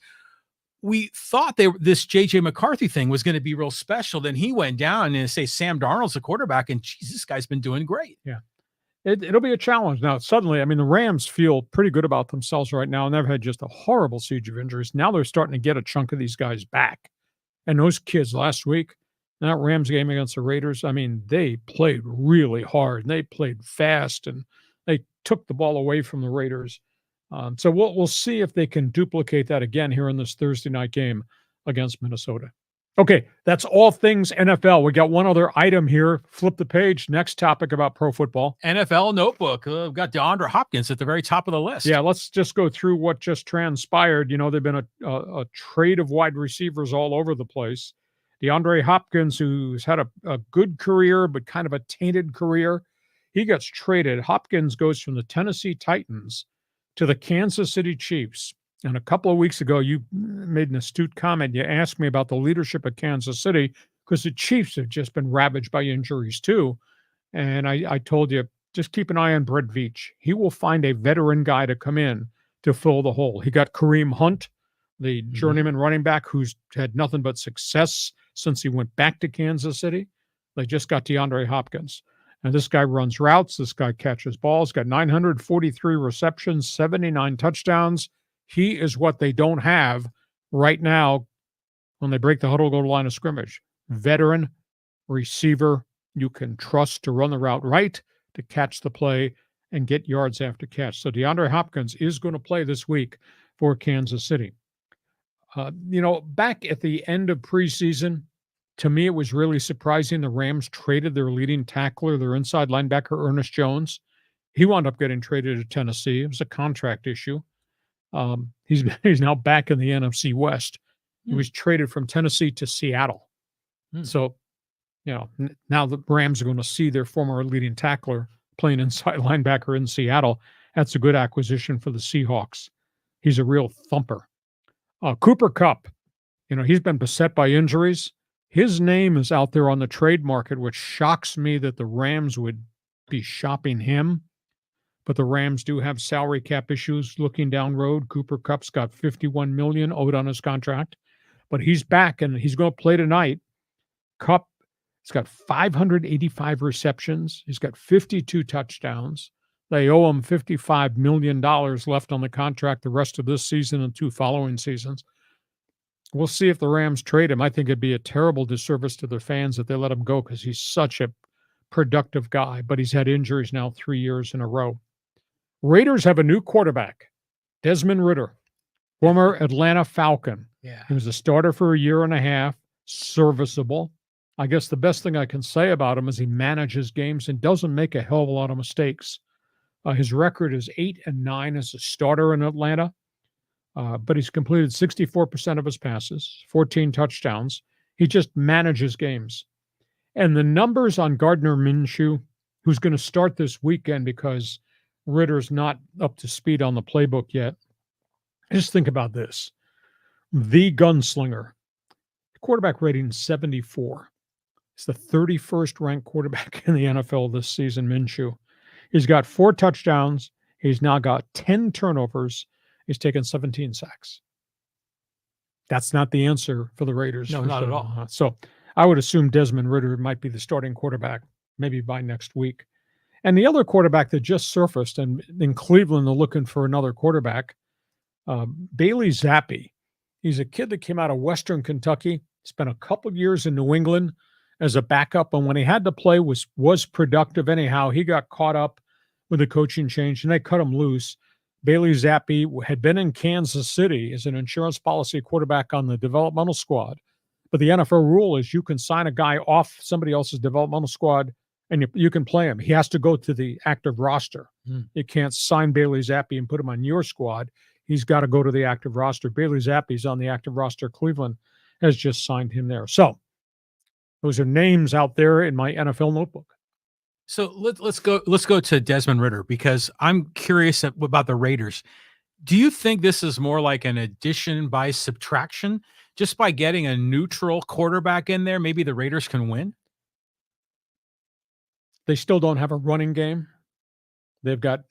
we thought this JJ McCarthy thing was going to be real special. Then he went down and say Sam Darnold's the quarterback, and geez, this guy's been doing great. Yeah. It'll be a challenge. Now, suddenly, I mean, the Rams feel pretty good about themselves right now, and they've had just a horrible siege of injuries. Now they're starting to get a chunk of these guys back. And those kids last week, that Rams game against the Raiders, I mean, they played really hard, and they played fast, and they took the ball away from the Raiders. So we'll see if they can duplicate that again here in this Thursday night game against Minnesota. Okay, that's all things NFL. We got one other item here. Flip the page. Next topic about pro football. NFL notebook. We've got DeAndre Hopkins at the very top of the list. Yeah, let's just go through what just transpired. You know, there've been a trade of wide receivers all over the place. DeAndre Hopkins, who's had a good career, but kind of a tainted career, he gets traded. Hopkins goes from the Tennessee Titans to the Kansas City Chiefs. And a couple of weeks ago, you made an astute comment. You asked me about the leadership at Kansas City because the Chiefs have just been ravaged by injuries too. And I told you, just keep an eye on Brett Veach. He will find a veteran guy to come in to fill the hole. He got Kareem Hunt, the journeyman running back who's had nothing but success since he went back to Kansas City. They just got DeAndre Hopkins. And this guy runs routes. This guy catches balls, got 943 receptions, 79 touchdowns. He is what they don't have right now when they break the huddle, go to line of scrimmage. Veteran receiver you can trust to run the route right, to catch the play, and get yards after catch. So DeAndre Hopkins is going to play this week for Kansas City. Back at the end of preseason, to me, it was really surprising the Rams traded their leading tackler, their inside linebacker, Ernest Jones. He wound up getting traded to Tennessee. It was a contract issue. He's now back in the NFC West. He was traded from Tennessee to Seattle. So, now the Rams are going to see their former leading tackler playing inside linebacker in Seattle. That's a good acquisition for the Seahawks. He's a real thumper. Cooper Kupp, he's been beset by injuries. His name is out there on the trade market, which shocks me that the Rams would be shopping him. But the Rams do have salary cap issues looking down road. Cooper Kupp's got $51 million owed on his contract, but he's back and he's going to play tonight. Kupp has got 585 receptions. He's got 52 touchdowns. They owe him $55 million left on the contract the rest of this season and 2 following seasons. We'll see if the Rams trade him. I think it'd be a terrible disservice to their fans if they let him go because he's such a productive guy, but he's had injuries now 3 years in a row. Raiders have a new quarterback, Desmond Ridder, former Atlanta Falcon. Yeah. He was a starter for a year and a half, serviceable. I guess the best thing I can say about him is he manages games and doesn't make a hell of a lot of mistakes. His record is 8-9 as a starter in Atlanta, but he's completed 64% of his passes, 14 touchdowns. He just manages games. And the numbers on Gardner Minshew, who's going to start this weekend because Ritter's not up to speed on the playbook yet. Just think about this. The gunslinger, quarterback rating 74. He's the 31st ranked quarterback in the NFL this season, Minshew. He's got 4 touchdowns. He's now got 10 turnovers. He's taken 17 sacks. That's not the answer for the Raiders. No, not at all. So I would assume Desmond Ridder might be the starting quarterback maybe by next week. And the other quarterback that just surfaced, and in Cleveland, they're looking for another quarterback, Bailey Zappi. He's a kid that came out of Western Kentucky, spent a couple of years in New England as a backup, and when he had to play was productive anyhow. He got caught up with the coaching change, and they cut him loose. Bailey Zappi had been in Kansas City as an insurance policy quarterback on the developmental squad. But the NFL rule is you can sign a guy off somebody else's developmental squad and you can play him. He has to go to the active roster. You can't sign Bailey Zappi and put him on your squad. He's got to go to the active roster. Bailey Zappi's on the active roster. Cleveland has just signed him there. So those are names out there in my NFL notebook. So let's go to Desmond Ridder because I'm curious about the Raiders. Do you think this is more like an addition by subtraction? Just by getting a neutral quarterback in there, maybe the Raiders can win? They still don't have a running game. They've got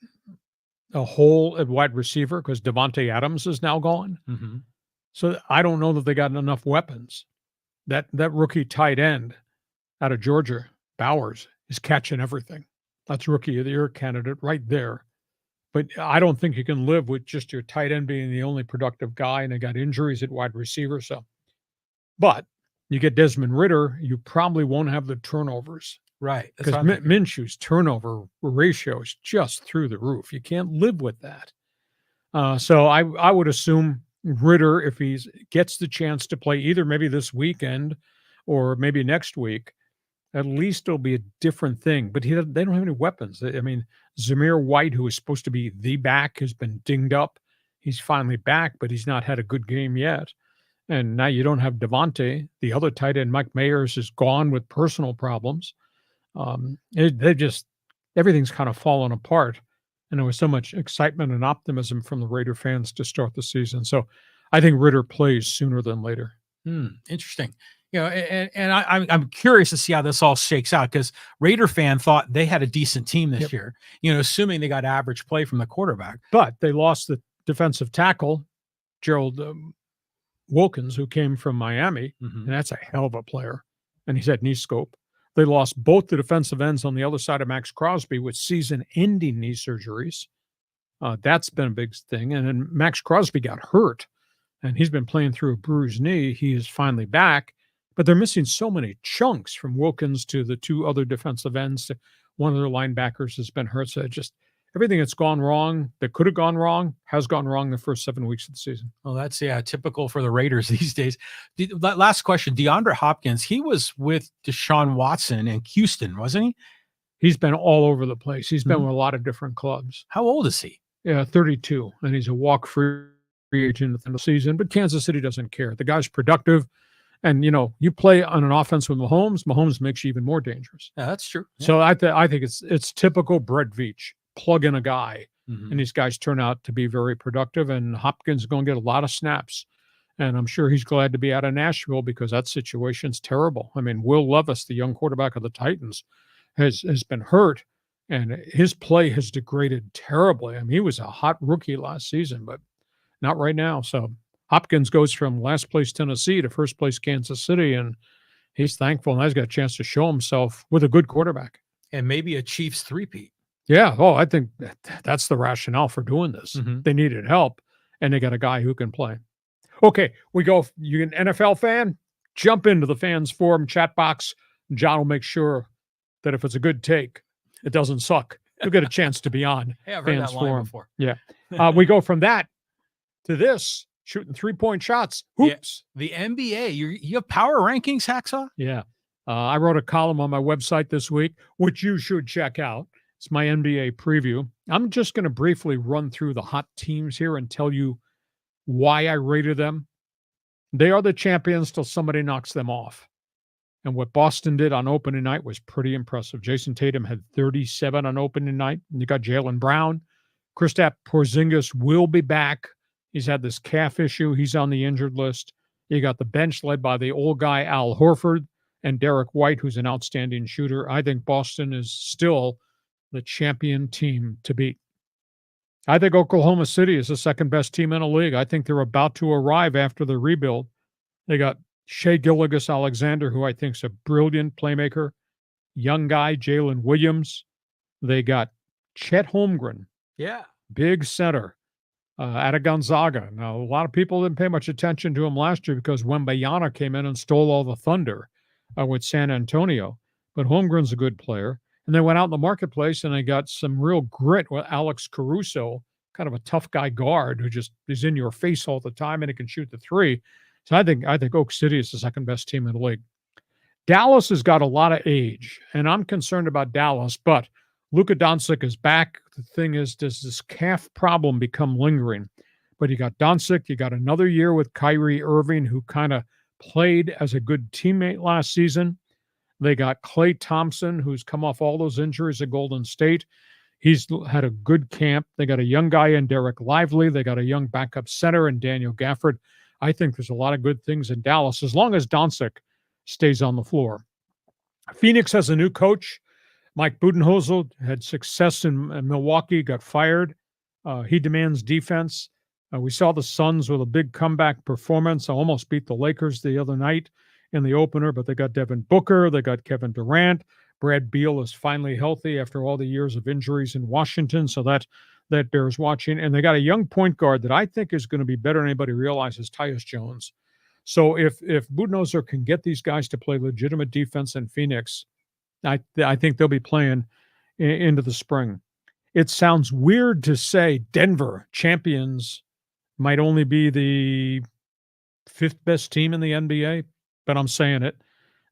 a hole at wide receiver because Devontae Adams is now gone. So I don't know that they got enough weapons. That rookie tight end out of Georgia, Bowers, is catching everything. That's Rookie of the Year candidate right there. But I don't think you can live with just your tight end being the only productive guy, and they got injuries at wide receiver. So, but you get Desmond Ridder, you probably won't have the turnovers. Right. Because Minshew's turnover ratio is just through the roof. You can't live with that. So I would assume Ridder, if he gets the chance to play either maybe this weekend or maybe next week, at least it'll be a different thing. But they don't have any weapons. I mean, Zamir White, who was supposed to be the back, has been dinged up. He's finally back, but he's not had a good game yet. And now you don't have Devontae. The other tight end, Mike Mayers, is gone with personal problems. Everything's kind of fallen apart. And there was so much excitement and optimism from the Raider fans to start the season. So I think Ridder plays sooner than later. Interesting. And I'm curious to see how this all shakes out, because Raider fan thought they had a decent team this year, assuming they got average play from the quarterback. But they lost the defensive tackle, Gerald Wilkins, who came from Miami, and that's a hell of a player. And he's had knee scope. They lost both the defensive ends on the other side of Max Crosby with season-ending knee surgeries. That's been a big thing. And then Max Crosby got hurt, and he's been playing through a bruised knee. He is finally back, but they're missing so many chunks from Wilkins to the two other defensive ends. One of their linebackers has been hurt. So just everything that's gone wrong, that could have gone wrong, has gone wrong the first 7 weeks of the season. Well, that's typical for the Raiders these days. Last question, DeAndre Hopkins, he was with Deshaun Watson in Houston, wasn't he? He's been all over the place. He's been with a lot of different clubs. How old is he? Yeah, 32, and he's a walk-free agent at the end of the season, but Kansas City doesn't care. The guy's productive, and, you play on an offense with Mahomes makes you even more dangerous. Yeah, that's true. Yeah. So I think it's typical Brett Veach. Plug in a guy, and these guys turn out to be very productive, and Hopkins is going to get a lot of snaps, and I'm sure he's glad to be out of Nashville because that situation's terrible. I mean, Will Levis, the young quarterback of the Titans, has been hurt, and his play has degraded terribly. I mean, he was a hot rookie last season, but not right now. So Hopkins goes from last place Tennessee to first place Kansas City, and he's thankful, and he's got a chance to show himself with a good quarterback. And maybe a Chiefs three-peat. Yeah. Oh, I think that's the rationale for doing this. They needed help, and they got a guy who can play. Okay, we go. You an NFL fan? Jump into the fans forum chat box. John will make sure that if it's a good take, it doesn't suck. You'll get a chance to be on I've heard fans that line forum. before. Yeah. We go from that to this, shooting 3-point shots. Hoops. Yeah, the NBA. You have power rankings, Hacksaw? Yeah. I wrote a column on my website this week, which you should check out. It's my NBA preview. I'm just going to briefly run through the hot teams here and tell you why I rated them. They are the champions till somebody knocks them off. And what Boston did on opening night was pretty impressive. Jason Tatum had 37 on opening night. And you got Jaylen Brown. Kristaps Porzingis will be back. He's had this calf issue. He's on the injured list. You got the bench led by the old guy, Al Horford, and Derek White, who's an outstanding shooter. I think Boston is still the champion team to beat. I think Oklahoma City is the second best team in the league. I think they're about to arrive after the rebuild. They got Shea Gilgeous-Alexander, who I think is a brilliant playmaker. Young guy, Jalen Williams. They got Chet Holmgren. Yeah. Big center out of Gonzaga. Now, a lot of people didn't pay much attention to him last year because Wembanyama came in and stole all the thunder with San Antonio. But Holmgren's a good player. And they went out in the marketplace and they got some real grit with Alex Caruso, kind of a tough guy guard who just is in your face all the time and he can shoot the three. So I think Oak City is the second best team in the league. Dallas has got a lot of age, and I'm concerned about Dallas, but Luka Doncic is back. The thing is, does this calf problem become lingering? But you got Doncic, you got another year with Kyrie Irving, who kind of played as a good teammate last season. They got Klay Thompson, who's come off all those injuries at Golden State. He's had a good camp. They got a young guy in Derek Lively. They got a young backup center in Daniel Gafford. I think there's a lot of good things in Dallas, as long as Doncic stays on the floor. Phoenix has a new coach. Mike Budenholzer had success in Milwaukee, got fired. He demands defense. We saw the Suns with a big comeback performance. Almost beat the Lakers the other night in the opener, but they got Devin Booker. They got Kevin Durant. Brad Beal is finally healthy after all the years of injuries in Washington, so that bears watching. And they got a young point guard that I think is going to be better than anybody realizes, Tyus Jones. So if Budenholzer can get these guys to play legitimate defense in Phoenix, I think they'll be playing into the spring. It sounds weird to say Denver champions might only be the 5th best team in the NBA, but I'm saying it.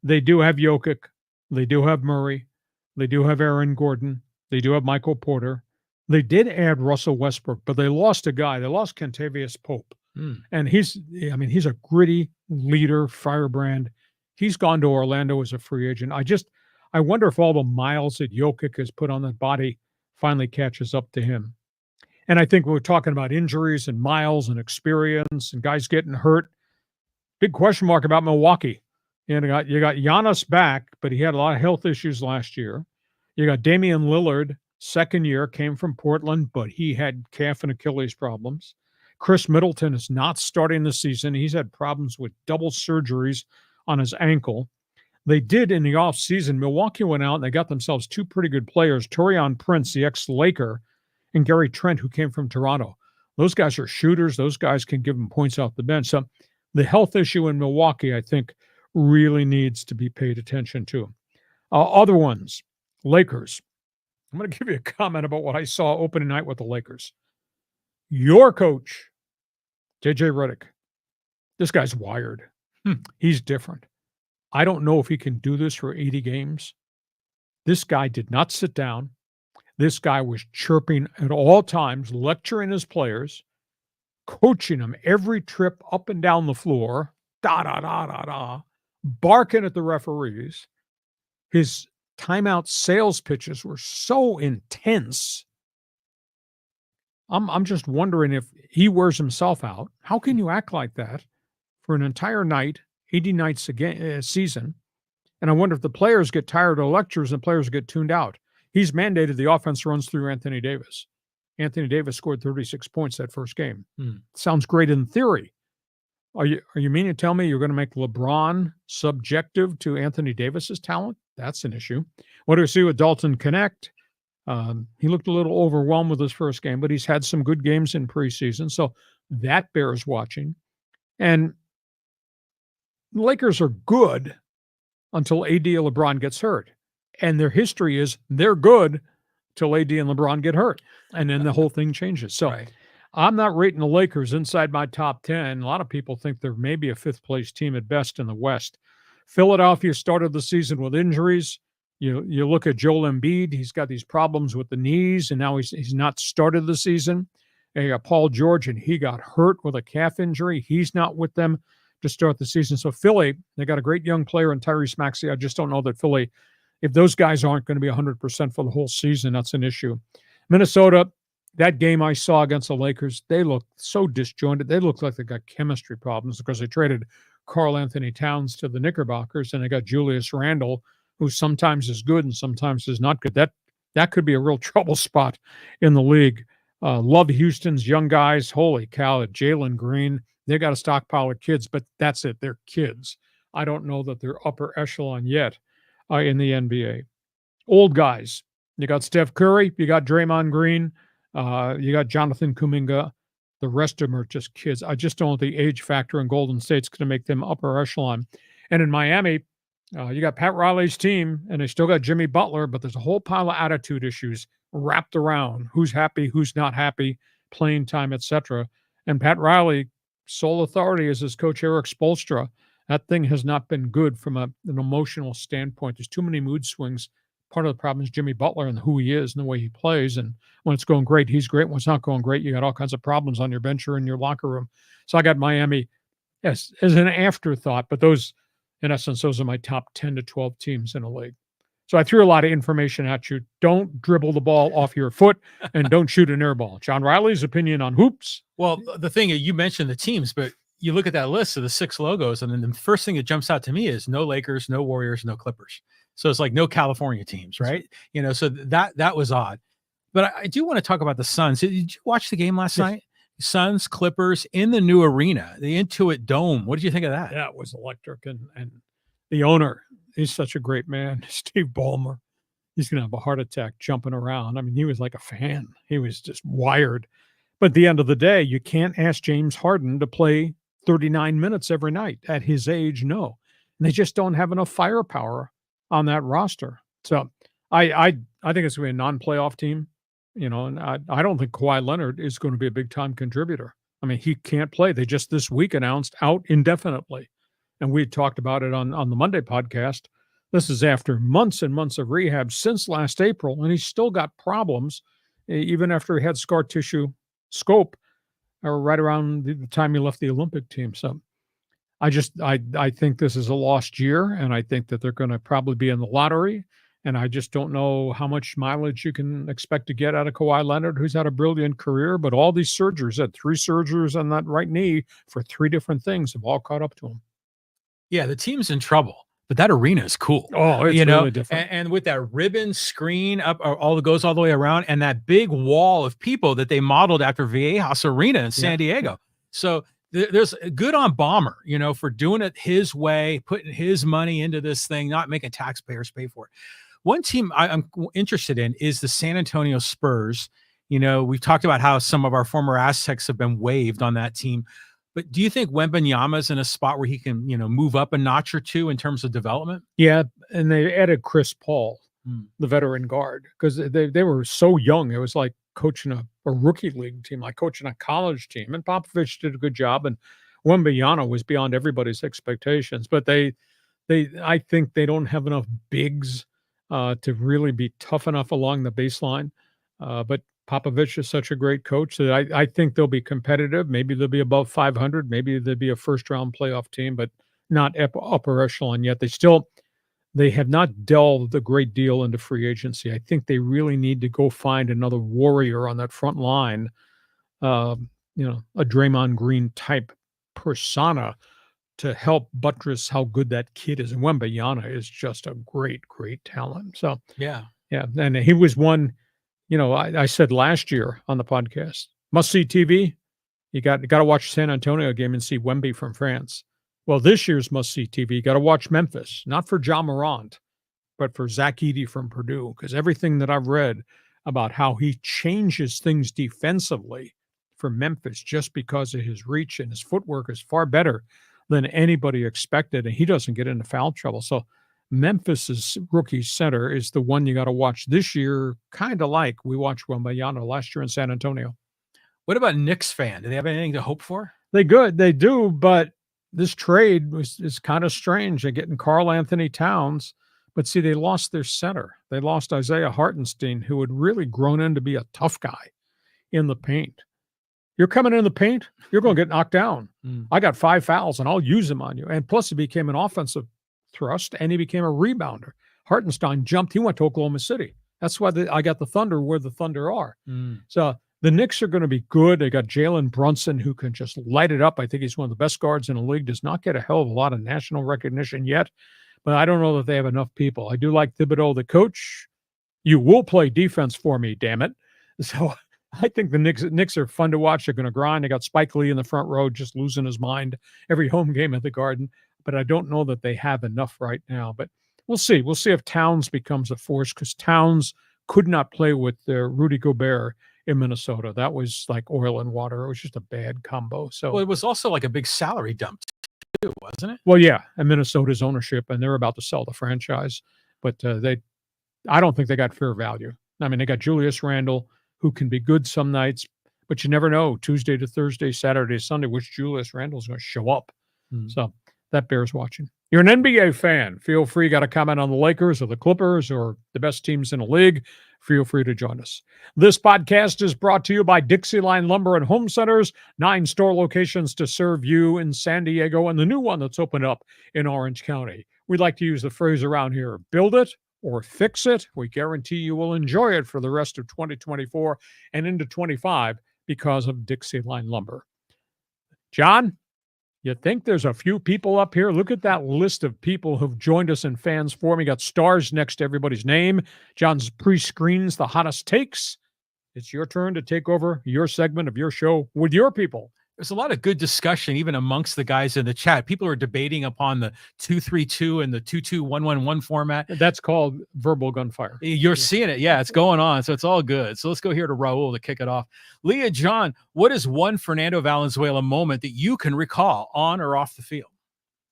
They do have Jokic. They do have Murray. They do have Aaron Gordon. They do have Michael Porter. They did add Russell Westbrook, but they lost a guy. They lost Kentavious Pope. And he's a gritty leader, firebrand. He's gone to Orlando as a free agent. I wonder if all the miles that Jokic has put on that body finally catches up to him. And I think we're talking about injuries and miles and experience and guys getting hurt. Big question mark about Milwaukee. And you got Giannis back, but he had a lot of health issues last year. You got Damian Lillard, second year, came from Portland, but he had calf and Achilles problems. Chris Middleton is not starting the season. He's had problems with double surgeries on his ankle. They did in the offseason. Milwaukee went out and they got themselves 2 pretty good players, Taurean Prince, the ex-Laker, and Gary Trent, who came from Toronto. Those guys are shooters. Those guys can give them points off the bench. So the health issue in Milwaukee, I think, really needs to be paid attention to. Other ones, Lakers. I'm going to give you a comment about what I saw opening night with the Lakers. Your coach, J.J. Redick, this guy's wired. He's different. I don't know if he can do this for 80 games. This guy did not sit down. This guy was chirping at all times, lecturing his players, coaching them every trip up and down the floor, barking at the referees. His timeout sales pitches were so intense. I'm just wondering if he wears himself out. How can you act like that for an entire night, 80 nights a season? And I wonder if the players get tired of lectures and players get tuned out. He's mandated the offense runs through Anthony Davis. Anthony Davis scored 36 points that first game. Sounds great in theory. Are you meaning to tell me you're going to make LeBron subjective to Anthony Davis's talent? That's an issue. What do we see with Dalton Connect? He looked a little overwhelmed with his first game, but he's had some good games in preseason, so that bears watching. And the Lakers are good until AD and LeBron gets hurt. And their history is they're good till AD and LeBron get hurt. And then the whole thing changes. So I'm not rating the Lakers inside my top 10. A lot of people think they're maybe a 5th place team at best in the West. Philadelphia started the season with injuries. You look at Joel Embiid, he's got these problems with the knees, and now he's not started the season. And you got Paul George, and he got hurt with a calf injury. He's not with them to start the season. So Philly, they got a great young player in Tyrese Maxey. I just don't know that Philly, if those guys aren't going to be 100% for the whole season, that's an issue. Minnesota, that game I saw against the Lakers, they looked so disjointed. They looked like they got chemistry problems because they traded Karl Anthony Towns to the Knickerbockers, and they got Julius Randle, who sometimes is good and sometimes is not good. That could be a real trouble spot in the league. Love Houston's young guys. Holy cow, Jalen Green. They got a stockpile of kids, but that's it. They're kids. I don't know that they're upper echelon yet in the NBA. Old guys. You got Steph Curry. You got Draymond Green. You got Jonathan Kuminga. The rest of them are just kids. I just don't know the age factor in Golden State's going to make them upper echelon. And in Miami, you got Pat Riley's team, and they still got Jimmy Butler, but there's a whole pile of attitude issues wrapped around who's happy, who's not happy, playing time, etc. And Pat Riley, sole authority is his coach Eric Spoelstra. That thing has not been good from an emotional standpoint. There's too many mood swings. Part of the problem is Jimmy Butler and who he is and the way he plays. And when it's going great, he's great. When it's not going great, you got all kinds of problems on your bench or in your locker room. So I got Miami as an afterthought, but those, in essence, those are my top 10 to 12 teams in a league. So I threw a lot of information at you. Don't dribble the ball off your foot and don't shoot an air ball. John Riley's opinion on hoops. Well, the thing, you mentioned the teams, but you look at that list of the 6 logos, and then the first thing that jumps out to me is no Lakers, no Warriors, no Clippers. So it's like no California teams, right? So that was odd. But I do want to talk about the Suns. Did you watch the game last night? Suns, Clippers in the new arena, the Intuit Dome. What did you think of that? Yeah, it was electric. And the owner, he's such a great man, Steve Ballmer. He's going to have a heart attack jumping around. I mean, he was like a fan. He was just wired. But at the end of the day, you can't ask James Harden to play 39 minutes every night. At his age, no. And they just don't have enough firepower on that roster. So I think it's going to be a non-playoff team, and I don't think Kawhi Leonard is going to be a big-time contributor. I mean, he can't play. They just this week announced out indefinitely. And we talked about it on the Monday podcast. This is after months and months of rehab since last April, and he's still got problems, even after he had scar tissue scope right around the time he left the Olympic team. So I think this is a lost year, and I think that they're going to probably be in the lottery. And I just don't know how much mileage you can expect to get out of Kawhi Leonard, who's had a brilliant career, but all these surgeries, had 3 surgeries on that right knee for 3 different things, have all caught up to him. Yeah, the team's in trouble, but that arena is cool. Oh, it's really different. And with that ribbon screen up, goes all the way around, and that big wall of people that they modeled after Viejas Arena in San Diego. So there's good on Ballmer, for doing it his way, putting his money into this thing, not making taxpayers pay for it. One team I'm interested in is the San Antonio Spurs. We've talked about how some of our former Aztecs have been waived on that team. But do you think Wembanyama's in a spot where he can, move up a notch or two in terms of development? Yeah, and they added Chris Paul, the veteran guard, because they were so young. It was like coaching a rookie league team, like coaching a college team. And Popovich did a good job, and Wembanyama was beyond everybody's expectations. But I think they don't have enough bigs to really be tough enough along the baseline. But Popovich is such a great coach that I think they'll be competitive. Maybe they'll be above 500. Maybe they'll be a first-round playoff team, but not upper echelon yet. They have not delved a great deal into free agency. I think they really need to go find another warrior on that front line, a Draymond Green type persona to help buttress how good that kid is. And Wembanyama is just a great, great talent. So yeah. And he was one. I said last year on the podcast, must-see TV, you got to watch San Antonio game and see Wemby from France. Well, this year's must-see TV, you got to watch Memphis, not for Ja Morant, but for Zach Edey from Purdue, because everything that I've read about how he changes things defensively for Memphis just because of his reach and his footwork is far better than anybody expected, and he doesn't get into foul trouble. So Memphis's rookie center is the one you got to watch this year, kind of like we watched Wembanyama last year in San Antonio. What about Knicks fan? Do they have anything to hope for? They do, but this trade is kind of strange. They're getting Karl Anthony Towns, but see, they lost their center. They lost Isaiah Hartenstein, who had really grown in to be a tough guy in the paint. You're coming in the paint, you're going to get knocked down. I got 5 fouls, and I'll use them on you. And plus, he became an offensive thrust, and he became a rebounder. Hartenstein jumped. He went to Oklahoma City. That's why I got the Thunder where the Thunder are. So the Knicks are going to be good. They got Jalen Brunson, who can just light it up. I think he's one of the best guards in the league. Does not get a hell of a lot of national recognition yet, but I don't know that they have enough people. I do like Thibodeau, the coach. You will play defense for me, damn it. So I think the Knicks are fun to watch. They're going to grind. They got Spike Lee in the front row, just losing his mind every home game at the Garden. But I don't know that they have enough right now. But we'll see. We'll see if Towns becomes a force, because Towns could not play with Rudy Gobert in Minnesota. That was like oil and water. It was just a bad combo. So it was also like a big salary dump too, wasn't it? Well, yeah, and Minnesota's ownership, and they're about to sell the franchise. But I don't think they got fair value. I mean, they got Julius Randle, who can be good some nights, but you never know, Tuesday to Thursday, Saturday, Sunday, which Julius Randle's going to show up. So that bears watching. You're an NBA fan. Feel free. Got a comment on the Lakers or the Clippers or the best teams in the league? Feel free to join us. This podcast is brought to you by Dixieline Lumber and Home Centers, 9 store locations to serve you in San Diego, and the new one that's opened up in Orange County. We like to use the phrase around here, build it or fix it. We guarantee you will enjoy it for the rest of 2024 and into 25 because of Dixieline Lumber. John, you think there's a few people up here? Look at that list of people who've joined us in Fans Forum. You got stars next to everybody's name. John's pre-screens the hottest takes. It's your turn to take over your segment of your show with your people. There's a lot of good discussion even amongst the guys in the chat. People are debating upon the 2-3-2 and the 2-2-1-1-1 format. That's called verbal gunfire. You're seeing it. Yeah, it's going on. So it's all good. So let's go here to Raul to kick it off. Leah John, what is one Fernando Valenzuela moment that you can recall on or off the field?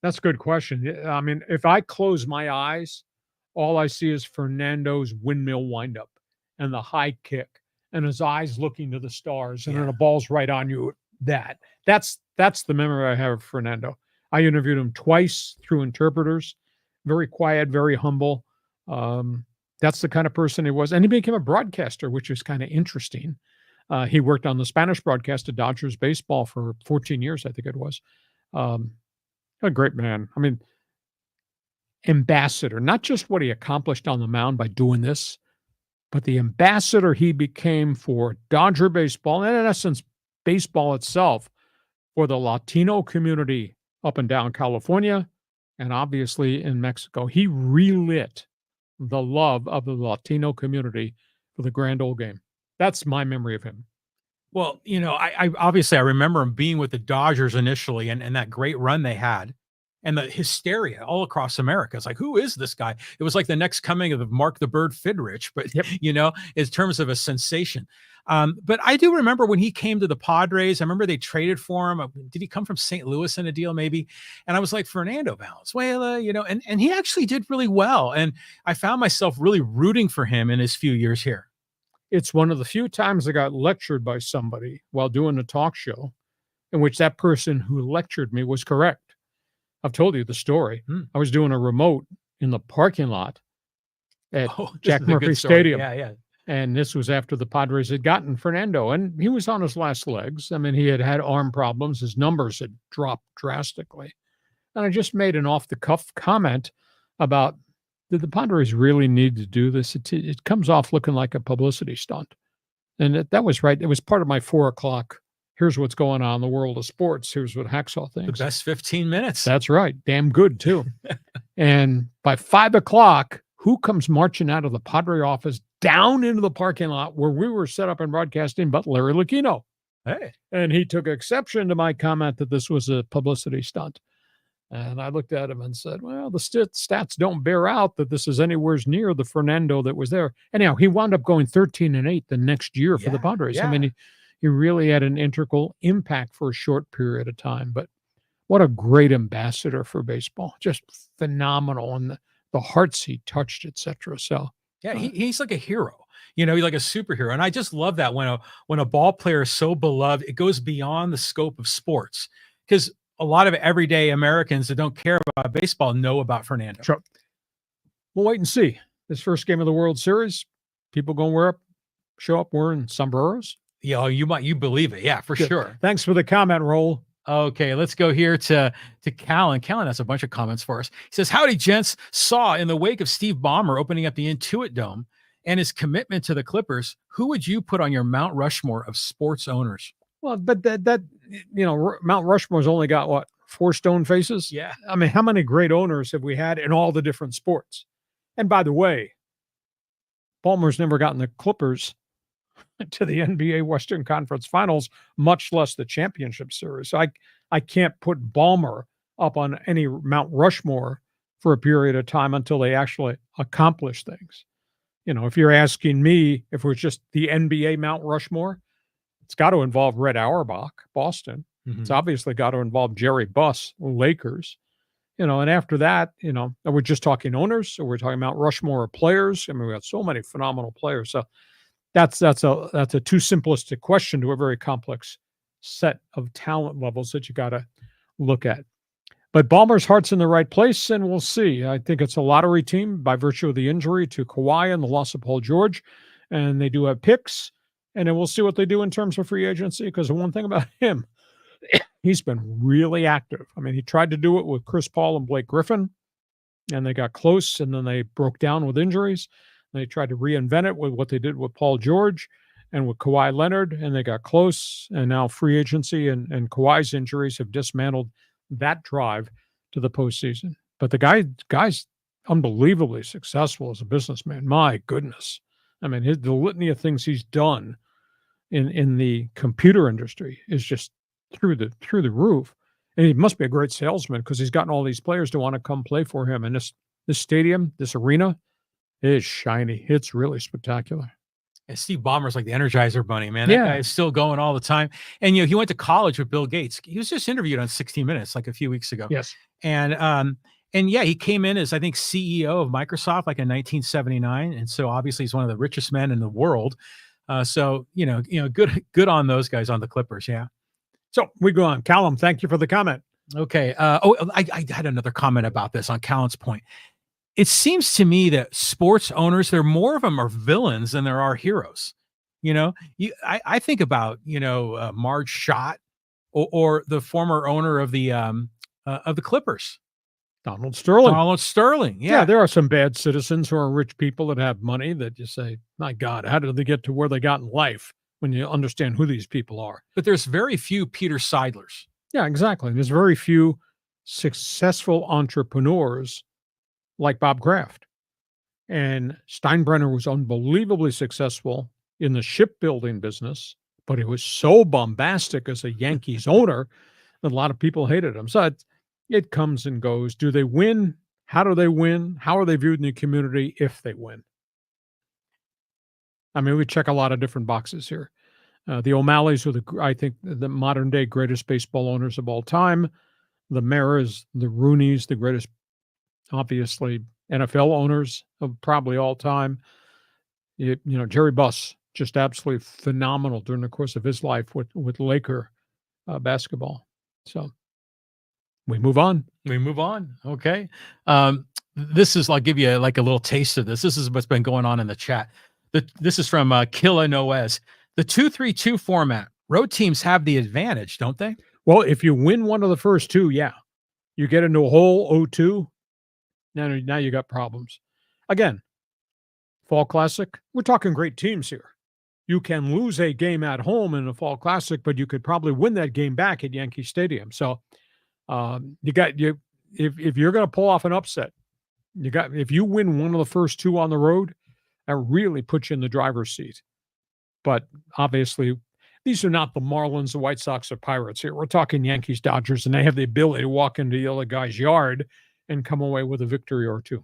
That's a good question. I mean, if I close my eyes, all I see is Fernando's windmill windup and the high kick and his eyes looking to the stars, and then the ball's right on you. That's the memory I have of Fernando. I interviewed him twice through interpreters. Very quiet, very humble. That's the kind of person he was. And he became a broadcaster, which is kind of interesting. He worked on the Spanish broadcast of Dodgers baseball for 14 years, I think it was. A great man. I mean, ambassador, not just what he accomplished on the mound by doing this, but the ambassador he became for Dodger baseball, and in essence, baseball itself, for the Latino community up and down California and obviously in Mexico. He relit the love of the Latino community for the grand old game. That's my memory of him. Well, I obviously I remember him being with the Dodgers initially and that great run they had and the hysteria all across America. It's like, who is this guy? It was like the next coming of Mark the Bird Fidrich, but in terms of a sensation. But I do remember when he came to the Padres, I remember they traded for him. Did he come from St. Louis in a deal maybe? And I was like, Fernando Valenzuela, and he actually did really well. And I found myself really rooting for him in his few years here. It's one of the few times I got lectured by somebody while doing a talk show in which that person who lectured me was correct. I've told you the story. I was doing a remote in the parking lot at Jack Murphy Stadium. Yeah. And this was after the Padres had gotten Fernando, and he was on his last legs. I mean, he had arm problems. His numbers had dropped drastically. And I just made an off-the-cuff comment about, did the Padres really need to do this? It comes off looking like a publicity stunt. And that was right. It was part of my 4 o'clock. Here's what's going on in the world of sports. Here's what Hacksaw thinks. The best 15 minutes. That's right. Damn good, too. And by 5 o'clock, who comes marching out of the Padre office down into the parking lot where we were set up and broadcasting but Larry Lucchino? Hey. And he took exception to my comment that this was a publicity stunt. And I looked at him and said, well, the stats don't bear out that this is anywhere near the Fernando that was there. Anyhow, he wound up going 13-8 the next year for the Padres. Yeah. I mean, he really had an integral impact for a short period of time. But what a great ambassador for baseball. Just phenomenal. And the hearts he touched, etc. So, yeah, he's like a hero. He's like a superhero. And I just love that when a ball player is so beloved, it goes beyond the scope of sports. Because a lot of everyday Americans that don't care about baseball know about Fernando. Sure. We'll wait and see. This first game of the World Series, people going to show up wearing sombreros? Yeah, you believe it. Yeah, for sure. Thanks for the comment, Roll. Okay, let's go here to Callan. Callan has a bunch of comments for us. He says, howdy, gents. Saw in the wake of Steve Ballmer opening up the Intuit Dome and his commitment to the Clippers, who would you put on your Mount Rushmore of sports owners? Well, but that Mount Rushmore's only got, what, 4 stone faces? Yeah. I mean, how many great owners have we had in all the different sports? And by the way, Ballmer's never gotten the Clippers to the NBA Western Conference Finals, much less the championship series. So I can't put Ballmer up on any Mount Rushmore for a period of time until they actually accomplish things. If you're asking me if it was just the NBA Mount Rushmore, it's got to involve Red Auerbach, Boston. Mm-hmm. It's obviously got to involve Jerry Buss, Lakers. And after that, are we just talking owners, or we're talking Mount Rushmore of players? I mean, we got so many phenomenal players. So that's a too simplistic question to a very complex set of talent levels that you got to look at. But Ballmer's heart's in the right place, and we'll see. I think it's a lottery team by virtue of the injury to Kawhi and the loss of Paul George, and they do have picks, and then we'll see what they do in terms of free agency, because the one thing about him, he's been really active. I mean, he tried to do it with Chris Paul and Blake Griffin, and they got close, and then they broke down with injuries. They tried to reinvent it with what they did with Paul George and with Kawhi Leonard, and they got close. And now free agency and Kawhi's injuries have dismantled that drive to the postseason. But the guy's unbelievably successful as a businessman. My goodness. I mean, the litany of things he's done in the computer industry is just through the roof. And he must be a great salesman because he's gotten all these players to want to come play for him. And this stadium, this arena is shiny. It's really spectacular. And Steve Ballmer's like the Energizer Bunny, man. That guy is still going all the time. And, he went to college with Bill Gates. He was just interviewed on 60 Minutes like a few weeks ago. Yes. And yeah, he came in as, I think, CEO of Microsoft like in 1979. And so obviously he's one of the richest men in the world. So, good on those guys on the Clippers. Yeah. So we go on. Callum, thank you for the comment. Okay. I had another comment about this on Callum's point. It seems to me that sports owners, more of them are villains than there are heroes. I think about, Marge Schott or the former owner of the Clippers. Donald Sterling. Donald Sterling. Yeah, there are some bad citizens who are rich people that have money that you say, my God, how did they get to where they got in life when you understand who these people are? But there's very few Peter Seidlers. Yeah, exactly. There's very few successful entrepreneurs like Bob Kraft. And Steinbrenner was unbelievably successful in the shipbuilding business, but he was so bombastic as a Yankees owner that a lot of people hated him. So it comes and goes. Do they win? How do they win? How are they viewed in the community if they win? I mean, we check a lot of different boxes here. The O'Malleys are, I think, the modern day greatest baseball owners of all time. The Maras, the Rooneys, the greatest, obviously, NFL owners of probably all time. Jerry Buss, just absolutely phenomenal during the course of his life with Laker basketball. So we move on. Okay. This is, I'll give you like a little taste of this. This is what's been going on in the chat. This is from Killa Noez. The 2-3-2 format, road teams have the advantage, don't they? Well, if you win one of the first two, yeah. You get into a hole 0-2, now you got problems. Again, Fall Classic, we're talking great teams here. You can lose a game at home in the Fall Classic, but you could probably win that game back at Yankee Stadium. So if you're going to pull off an upset, if you win one of the first two on the road, that really puts you in the driver's seat. But obviously, these are not the Marlins, the White Sox, or Pirates here. We're talking Yankees, Dodgers, and they have the ability to walk into the other guy's yard and come away with a victory or two.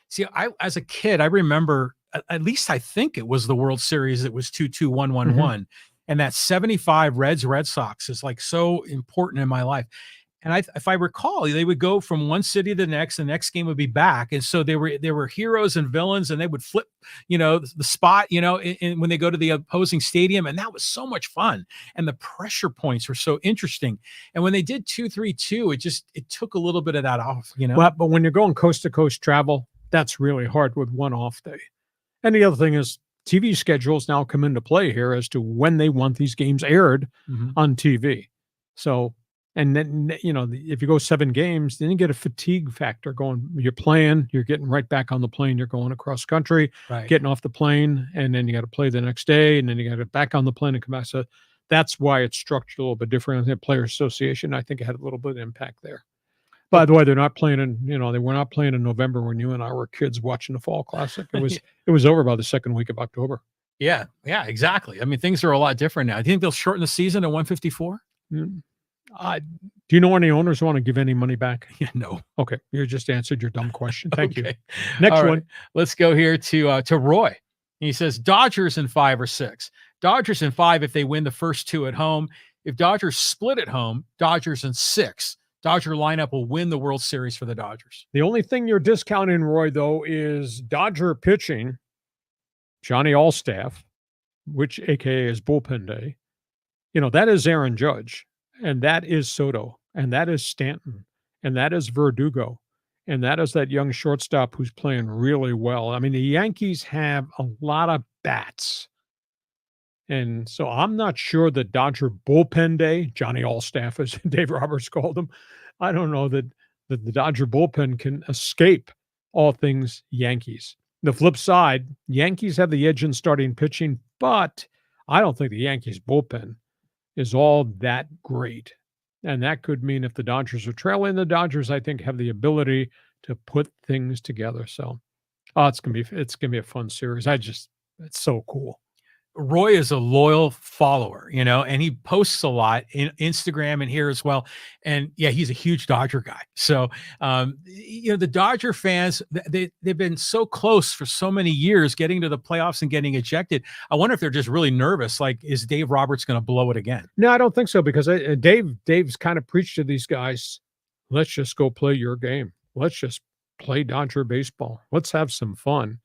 See, as a kid, I remember, at least I think it was the World Series. It was 2-2, 1-1-1. Mm-hmm. And that 75 Red Sox is like so important in my life. And if I recall, they would go from one city to the next game would be back. And so they were heroes and villains, and they would flip, the spot, when they go to the opposing stadium. And that was so much fun. And the pressure points were so interesting. And when they did 2-3-2, it took a little bit of that off, Well, but when you're going coast to coast travel, that's really hard with one off day. And the other thing is TV schedules now come into play here as to when they want these games aired on TV. So, and then, if you go 7 games, then you get a fatigue factor going. You're playing, you're getting right back on the plane, you're going across country, getting off the plane, and then you got to play the next day, and then you got to get back on the plane and come back. So that's why it's structured a little bit different. The Players Association, I think, had a little bit of impact there. By the way, they're not playing they were not playing in November when you and I were kids watching the Fall Classic. It was over by the second week of October. Yeah, exactly. I mean, things are a lot different now. Do you think they'll shorten the season to 154? Do you know any owners who want to give any money back? Yeah, no. Okay, you just answered your dumb question. Thank you. Next one. Let's go here to Roy. He says Dodgers in 5 or 6. Dodgers in 5 if they win the first 2 at home. If Dodgers split at home, Dodgers in 6. Dodger lineup will win the World Series for the Dodgers. The only thing you're discounting, Roy, though, is Dodger pitching, Johnny Allstaff, which AKA is bullpen day. That is Aaron Judge, and that is Soto, and that is Stanton, and that is Verdugo, and that is that young shortstop who's playing really well. I mean, the Yankees have a lot of bats. And so I'm not sure that Dodger bullpen day, Johnny Allstaff, as Dave Roberts called him, I don't know that the Dodger bullpen can escape all things Yankees. The flip side, Yankees have the edge in starting pitching, but I don't think the Yankees bullpen is all that great. And that could mean if the Dodgers are trailing, the Dodgers, I think, have the ability to put things together. So it's gonna be a fun series. It's so cool. Roy is a loyal follower, and he posts a lot in Instagram and here as well. And yeah, he's a huge Dodger guy. So, the Dodger fans, they've been so close for so many years, getting to the playoffs and getting ejected. I wonder if they're just really nervous. Like, is Dave Roberts going to blow it again? No, I don't think so, because Dave's kind of preached to these guys, let's just go play your game. Let's just play Dodger baseball. Let's have some fun.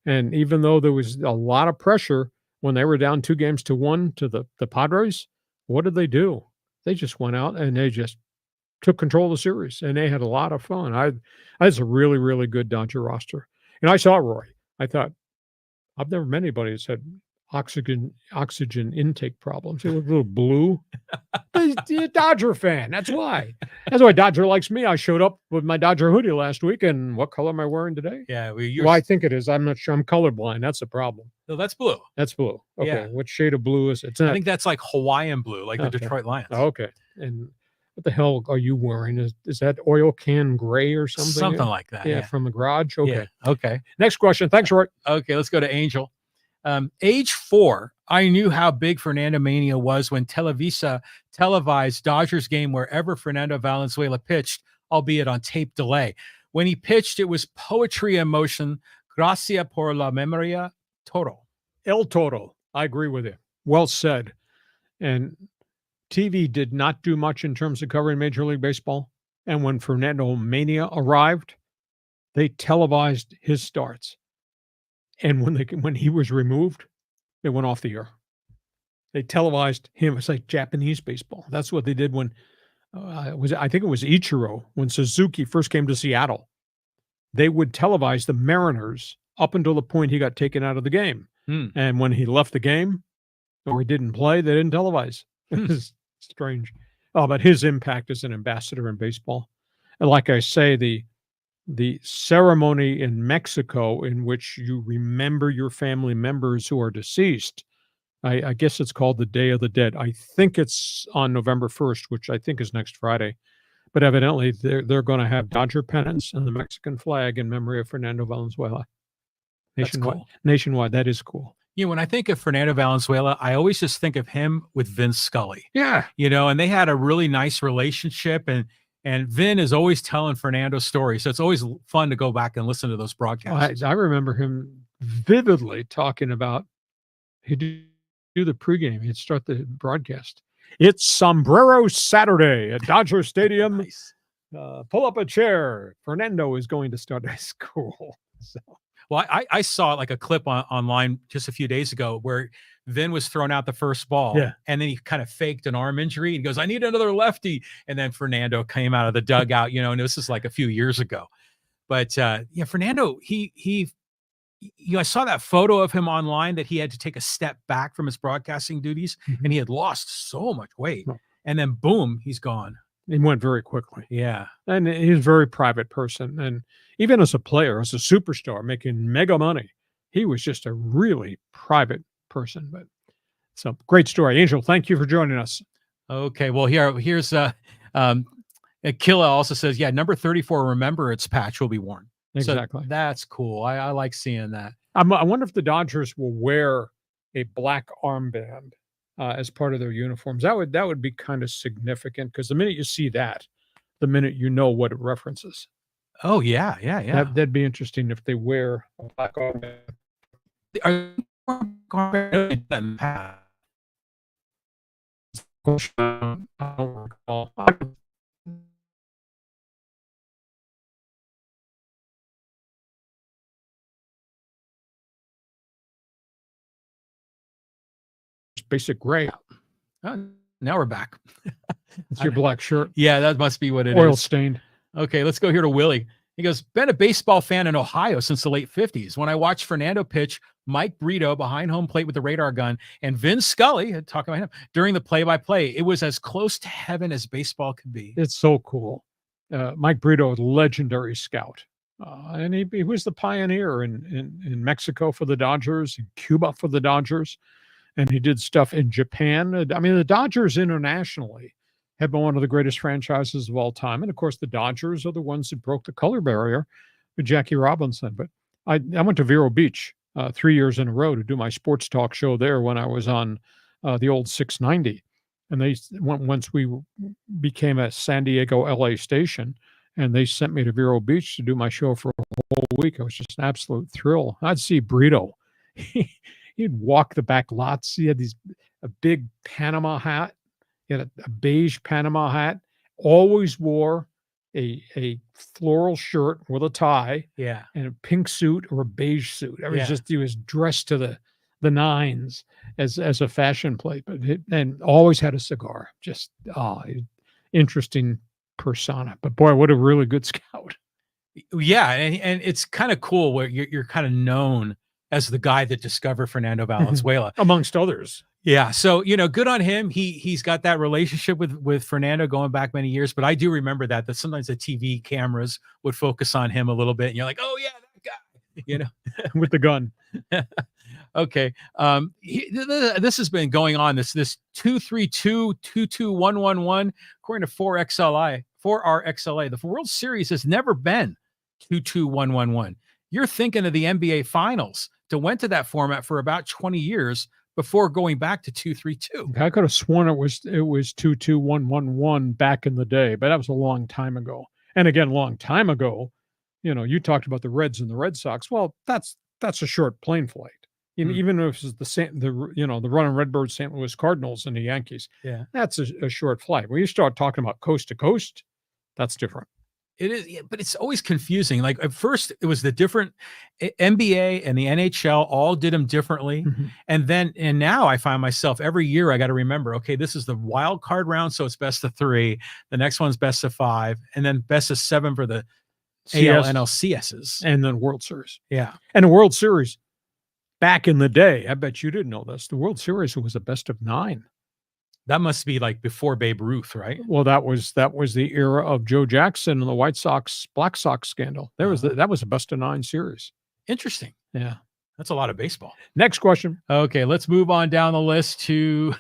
And even though there was a lot of pressure when they were down 2-1 to the Padres, what did they do? They just went out and they just took control of the series, and they had a lot of fun. That's a really, really good Dodger roster. And I saw Roy. I thought, I've never met anybody that said oxygen intake problems. He looked a little blue. He's a Dodger fan. That's why. That's why Dodger likes me. I showed up with my Dodger hoodie last week, and what color am I wearing today? Yeah, well, I think it is. I'm not sure. I'm colorblind. That's the problem. No, that's blue. That's blue. Okay. Yeah. What shade of blue is it? I think that's like Hawaiian blue, like the Detroit Lions. Oh, okay. And what the hell are you wearing? Is that oil can gray or something? Something like that. Yeah, from the garage. Okay. Yeah. Okay. Next question. Thanks, Roy. Okay, let's go to Angel. Age 4, I knew how big Fernando-Mania was when Televisa televised Dodgers game wherever Fernando Valenzuela pitched, albeit on tape delay. When he pitched, it was poetry in motion. Gracias por la memoria, Toro. El Toro. I agree with you. Well said. And TV did not do much in terms of covering Major League Baseball. And when Fernando-Mania arrived, they televised his starts. And when he was removed, they went off the air. They televised him. It's like Japanese baseball. That's what they did when I think it was Ichiro, when Suzuki first came to Seattle. They would televise the Mariners up until the point he got taken out of the game. And when he left the game or he didn't play, they didn't televise. It was strange. Oh, but his impact as an ambassador in baseball. And like I say, the ceremony in Mexico in which you remember your family members who are deceased, I guess it's called the Day of the Dead. I think it's on November 1st, which I think is next Friday. But evidently, they're going to have Dodger pennants and the Mexican flag in memory of Fernando Valenzuela. Nationwide. Cool. Nationwide, that is cool. When I think of Fernando Valenzuela, I always just think of him with Vin Scully. Yeah. And they had a really nice relationship, and Vin is always telling Fernando's story. So it's always fun to go back and listen to those broadcasts. I remember him vividly talking about, he'd do the pregame. He'd start the broadcast. It's Sombrero Saturday at Dodger Stadium. Nice. Pull up a chair. Fernando is going to start high school. So. Well, I saw like a clip online just a few days ago where Vin was thrown out the first ball, and then he kind of faked an arm injury and he goes, I need another lefty. And then Fernando came out of the dugout, and this is like a few years ago. But Fernando, I saw that photo of him online that he had to take a step back from his broadcasting duties, and he had lost so much weight. And then boom, he's gone. He went very quickly. Yeah. And he's a very private person. And even as a player, as a superstar, making mega money, he was just a really private person. But so great story. Angel, thank you for joining us. Okay. Well, here's Killa also says, number 34 remembrance patch will be worn. Exactly. So that's cool. I like seeing that. I wonder if the Dodgers will wear a black armband as part of their uniforms. That would be kind of significant, because the minute you see that, the minute you know what it references. Oh yeah. That'd be interesting if they wear a black armband. I don't recall. Basic gray. Now we're back. It's your black shirt. Yeah, that must be what it is. Oil stained. Okay, let's go here to Willie. He goes, been a baseball fan in Ohio since the late 50s. When I watched Fernando pitch, Mike Brito behind home plate with the radar gun, and Vin Scully, talking about him, during the play-by-play, it was as close to heaven as baseball could be. It's so cool. Mike Brito, legendary scout. And he was the pioneer in Mexico for the Dodgers, in Cuba for the Dodgers. And he did stuff in Japan. I mean, the Dodgers internationally have been one of the greatest franchises of all time. And, of course, the Dodgers are the ones that broke the color barrier with Jackie Robinson. But I went to Vero Beach 3 years in a row to do my sports talk show there when I was on the old 690. And once we became a San Diego, LA station, and they sent me to Vero Beach to do my show for a whole week. It was just an absolute thrill. I'd see Brito. He'd walk the back lots. He had a big Panama hat. He had a beige Panama hat. Always wore a floral shirt with a tie. Yeah. And a pink suit or a beige suit. He was dressed to the nines as a fashion plate, and always had a cigar. Just interesting persona. But boy, what a really good scout. Yeah, and it's kind of cool where you're kind of known as the guy that discovered Fernando Valenzuela, amongst others. Yeah, so good on him. He's got that relationship with Fernando going back many years. But I do remember that sometimes the TV cameras would focus on him a little bit, and you're like, oh yeah, that guy, with the gun. Okay. This has been going on. This 232-22111, according to 4RXLA. The World Series has never been 22111. You're thinking of the NBA Finals that went to that format for about 20 years before going back to 232. I could have sworn it was 22111 back in the day, but that was a long time ago. And again, long time ago, you talked about the Reds and the Red Sox. Well, that's a short plane flight. Even if it's the running Redbirds, St. Louis Cardinals, and the Yankees, that's a short flight. When you start talking about coast to coast, that's different. It is, but it's always confusing. Like at first, it was the different NBA and the NHL all did them differently, and now I find myself every year I got to remember, okay, this is the wild card round, so it's best of 3. The next one's best of 5, and then best of 7 for the AL, NLCSs, and then World Series. Yeah, and the World Series. Back in the day, I bet you didn't know this, the World Series was a best of 9. That must be like before Babe Ruth, right? Well, that was the era of Joe Jackson and the White Sox Black Sox scandal. That was a best of 9 series. Interesting. Yeah, that's a lot of baseball. Next question. Okay, let's move on down the list to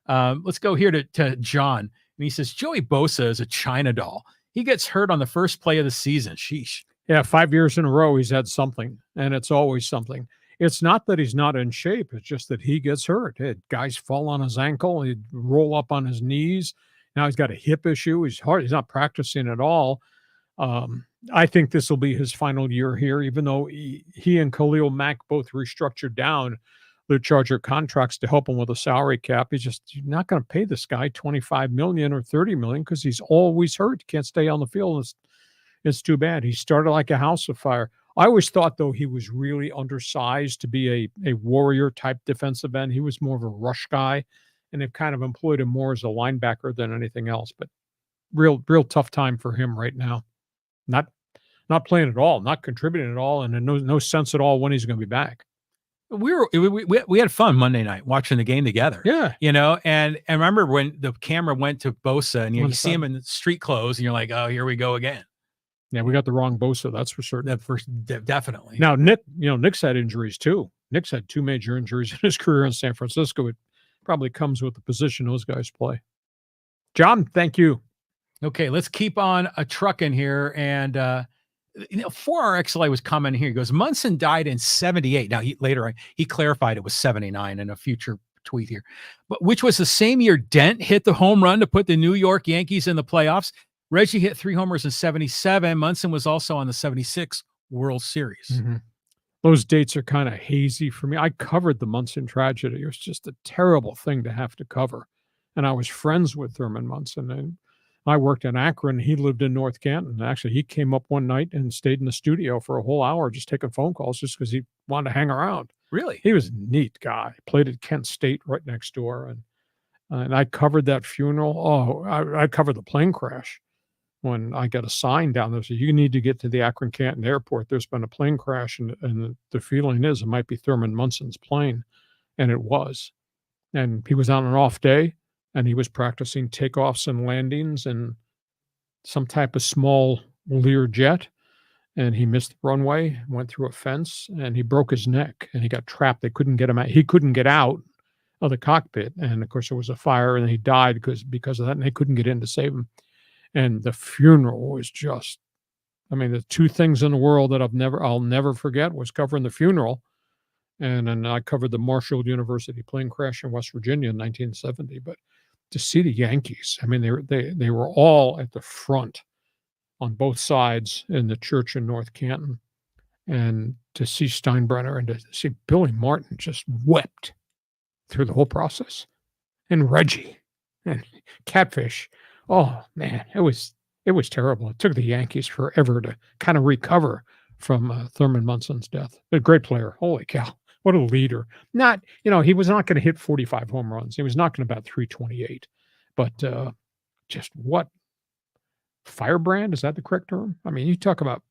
let's go here to John. And he says Joey Bosa is a China doll. He gets hurt on the first play of the season. Sheesh. Yeah, 5 years in a row he's had something, and it's always something. It's not that he's not in shape. It's just that he gets hurt. Guys fall on his ankle. He'd roll up on his knees. Now he's got a hip issue. He's not practicing at all. I think this will be his final year here, even though he and Khalil Mack both restructured down their Charger contracts to help him with a salary cap. You're not going to pay this guy $25 million or $30 million because he's always hurt. He can't stay on the field. It's too bad. He started like a house of fire. I always thought, though, he was really undersized to be a warrior-type defensive end. He was more of a rush guy, and they've kind of employed him more as a linebacker than anything else. But real tough time for him right now. Not playing at all, not contributing at all, and no sense at all when he's going to be back. We had fun Monday night watching the game together. Yeah. And I remember when the camera went to Bosa, and you see him in the street clothes, and you're like, oh, here we go again. Yeah, we got the wrong Bosa, that's for certain. Definitely. Now, Nick's had injuries too. Nick's had 2 major injuries in his career in San Francisco. It probably comes with the position those guys play. John, thank you. Okay, let's keep on a trucking here. And 4RXLA was commenting here. He goes, Munson died in 78. Now, he clarified it was 79 in a future tweet here, but which was the same year Dent hit the home run to put the New York Yankees in the playoffs. Reggie hit 3 homers in 77. Munson was also on the 76 World Series. Those dates are kind of hazy for me. I covered the Munson tragedy. It was just a terrible thing to have to cover. And I was friends with Thurman Munson. And I worked in Akron. He lived in North Canton. Actually, he came up one night and stayed in the studio for a whole hour just taking phone calls just because he wanted to hang around. Really? He was a neat guy. Played at Kent State right next door. And I covered that funeral. Oh, I covered the plane crash. When I got a sign down there, so you need to get to the Akron Canton Airport. There's been a plane crash, and the feeling is it might be Thurman Munson's plane, and it was. And he was on an off day, and he was practicing takeoffs and landings and some type of small Lear jet, and he missed the runway, went through a fence, and he broke his neck, and he got trapped. They couldn't get him out. He couldn't get out of the cockpit, and of course there was a fire, and he died because of that, and they couldn't get in to save him. And the funeral was just, the 2 things in the world that I'll never forget was covering the funeral And then I covered the Marshall University plane crash in West Virginia in 1970. But to see the Yankees, I mean, they were all at the front on both sides in the church in North Canton. And to see Steinbrenner and to see Billy Martin just wept through the whole process. And Reggie and Catfish. Oh, man, it was terrible. It took the Yankees forever to kind of recover from Thurman Munson's death. A great player. Holy cow. What a leader. Not, he was not going to hit 45 home runs. He was not going to bat 328. But just what firebrand, is that the correct term? I mean, you talk about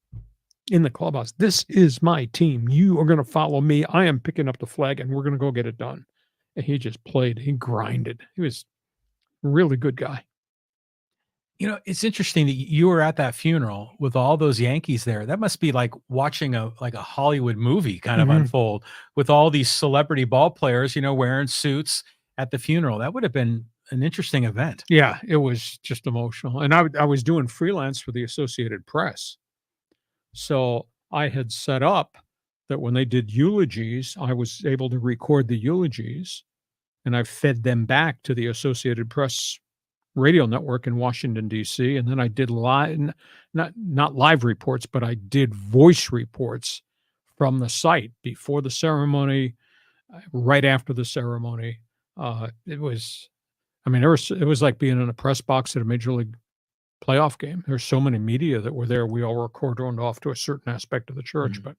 in the clubhouse, this is my team. You are going to follow me. I am picking up the flag and we're going to go get it done. And he just played. He grinded. He was a really good guy. It's interesting that you were at that funeral with all those Yankees there. That must be like watching a Hollywood movie kind of unfold with all these celebrity ball players, wearing suits at the funeral. That would have been an interesting event. Yeah, it was just emotional. And I was doing freelance for the Associated Press. So I had set up that when they did eulogies, I was able to record the eulogies, and I fed them back to the Associated Press radio network in Washington, D.C. And then I did live, not live reports, but I did voice reports from the site before the ceremony, right after the ceremony. It was like being in a press box at a Major League playoff game. There's so many media that were there. We all were cordoned off to a certain aspect of the church, but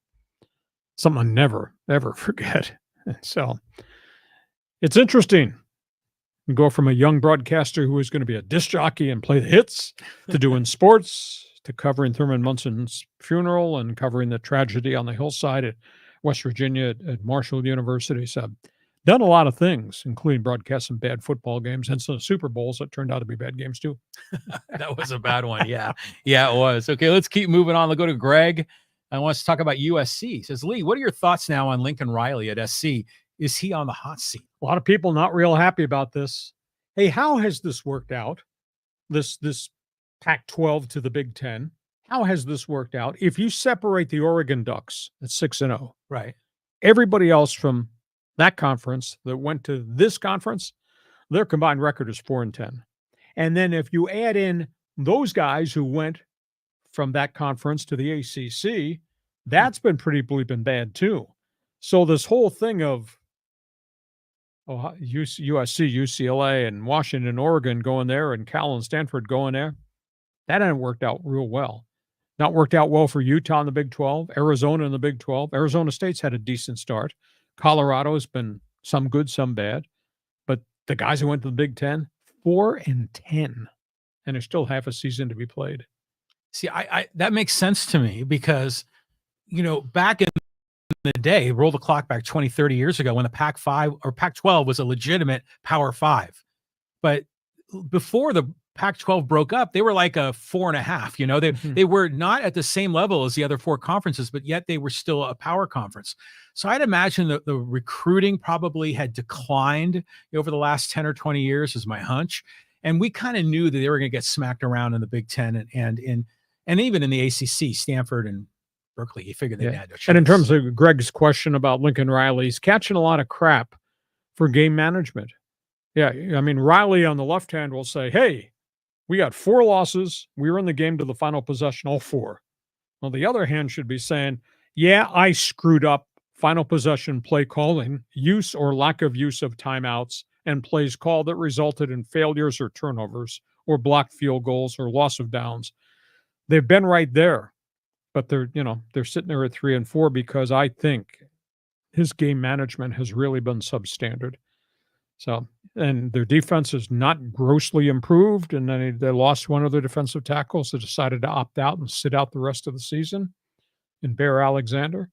something I never, ever forget. So it's interesting. You go from a young broadcaster who was going to be a disc jockey and play the hits to doing sports, to covering Thurman Munson's funeral and covering the tragedy on the hillside at West Virginia at Marshall University. So done a lot of things, including broadcasting bad football games and some Super Bowls that turned out to be bad games too. That was a bad one. Yeah. Yeah, it was. Okay, let's keep moving on. Let's go to Greg. I want to talk about USC. He says, Lee, what are your thoughts now on Lincoln Riley at SC? Is he on the hot seat? A lot of people not real happy about this. Hey, how has this worked out? This Pac-12 to the Big Ten. How has this worked out? If you separate the Oregon Ducks at 6-0, right? Everybody else from that conference that went to this conference, their combined record is 4-10. And then if you add in those guys who went from that conference to the ACC, that's been pretty bleeping bad too. So this whole thing of USC, UCLA, and Washington, Oregon going there, and Cal and Stanford going there, that hasn't worked out real well. Not worked out well for Utah in the Big 12, Arizona in the Big 12. Arizona State's had a decent start. Colorado's been some good, some bad. But the guys who went to the Big 10, 4-10, and there's still half a season to be played. See, I that makes sense to me because, back in the day, roll the clock back 20, 30 years ago when the Pac-5 or Pac-12 was a legitimate Power 5. But before the Pac-12 broke up, they were like a 4.5. They were not at the same level as the other four conferences, but yet they were still a power conference. So I'd imagine that the recruiting probably had declined over the last 10 or 20 years, is my hunch. And we kind of knew that they were going to get smacked around in the Big Ten and even in the ACC, Stanford and Berkeley. You figured they had no chance. And in terms of Greg's question about Lincoln Riley, he's catching a lot of crap for game management. Yeah, I mean, Riley on the left hand will say, hey, we got 4 losses. We were in the game to the final possession, all 4. Well, the other hand should be saying, yeah, I screwed up final possession play calling, use or lack of use of timeouts, and plays called that resulted in failures or turnovers or blocked field goals or loss of downs. They've been right there, but they're sitting there at 3 and 4 because I think his game management has really been substandard. So, and their defense is not grossly improved, and then they lost one of their defensive tackles, so decided to opt out and sit out the rest of the season in Bear Alexander.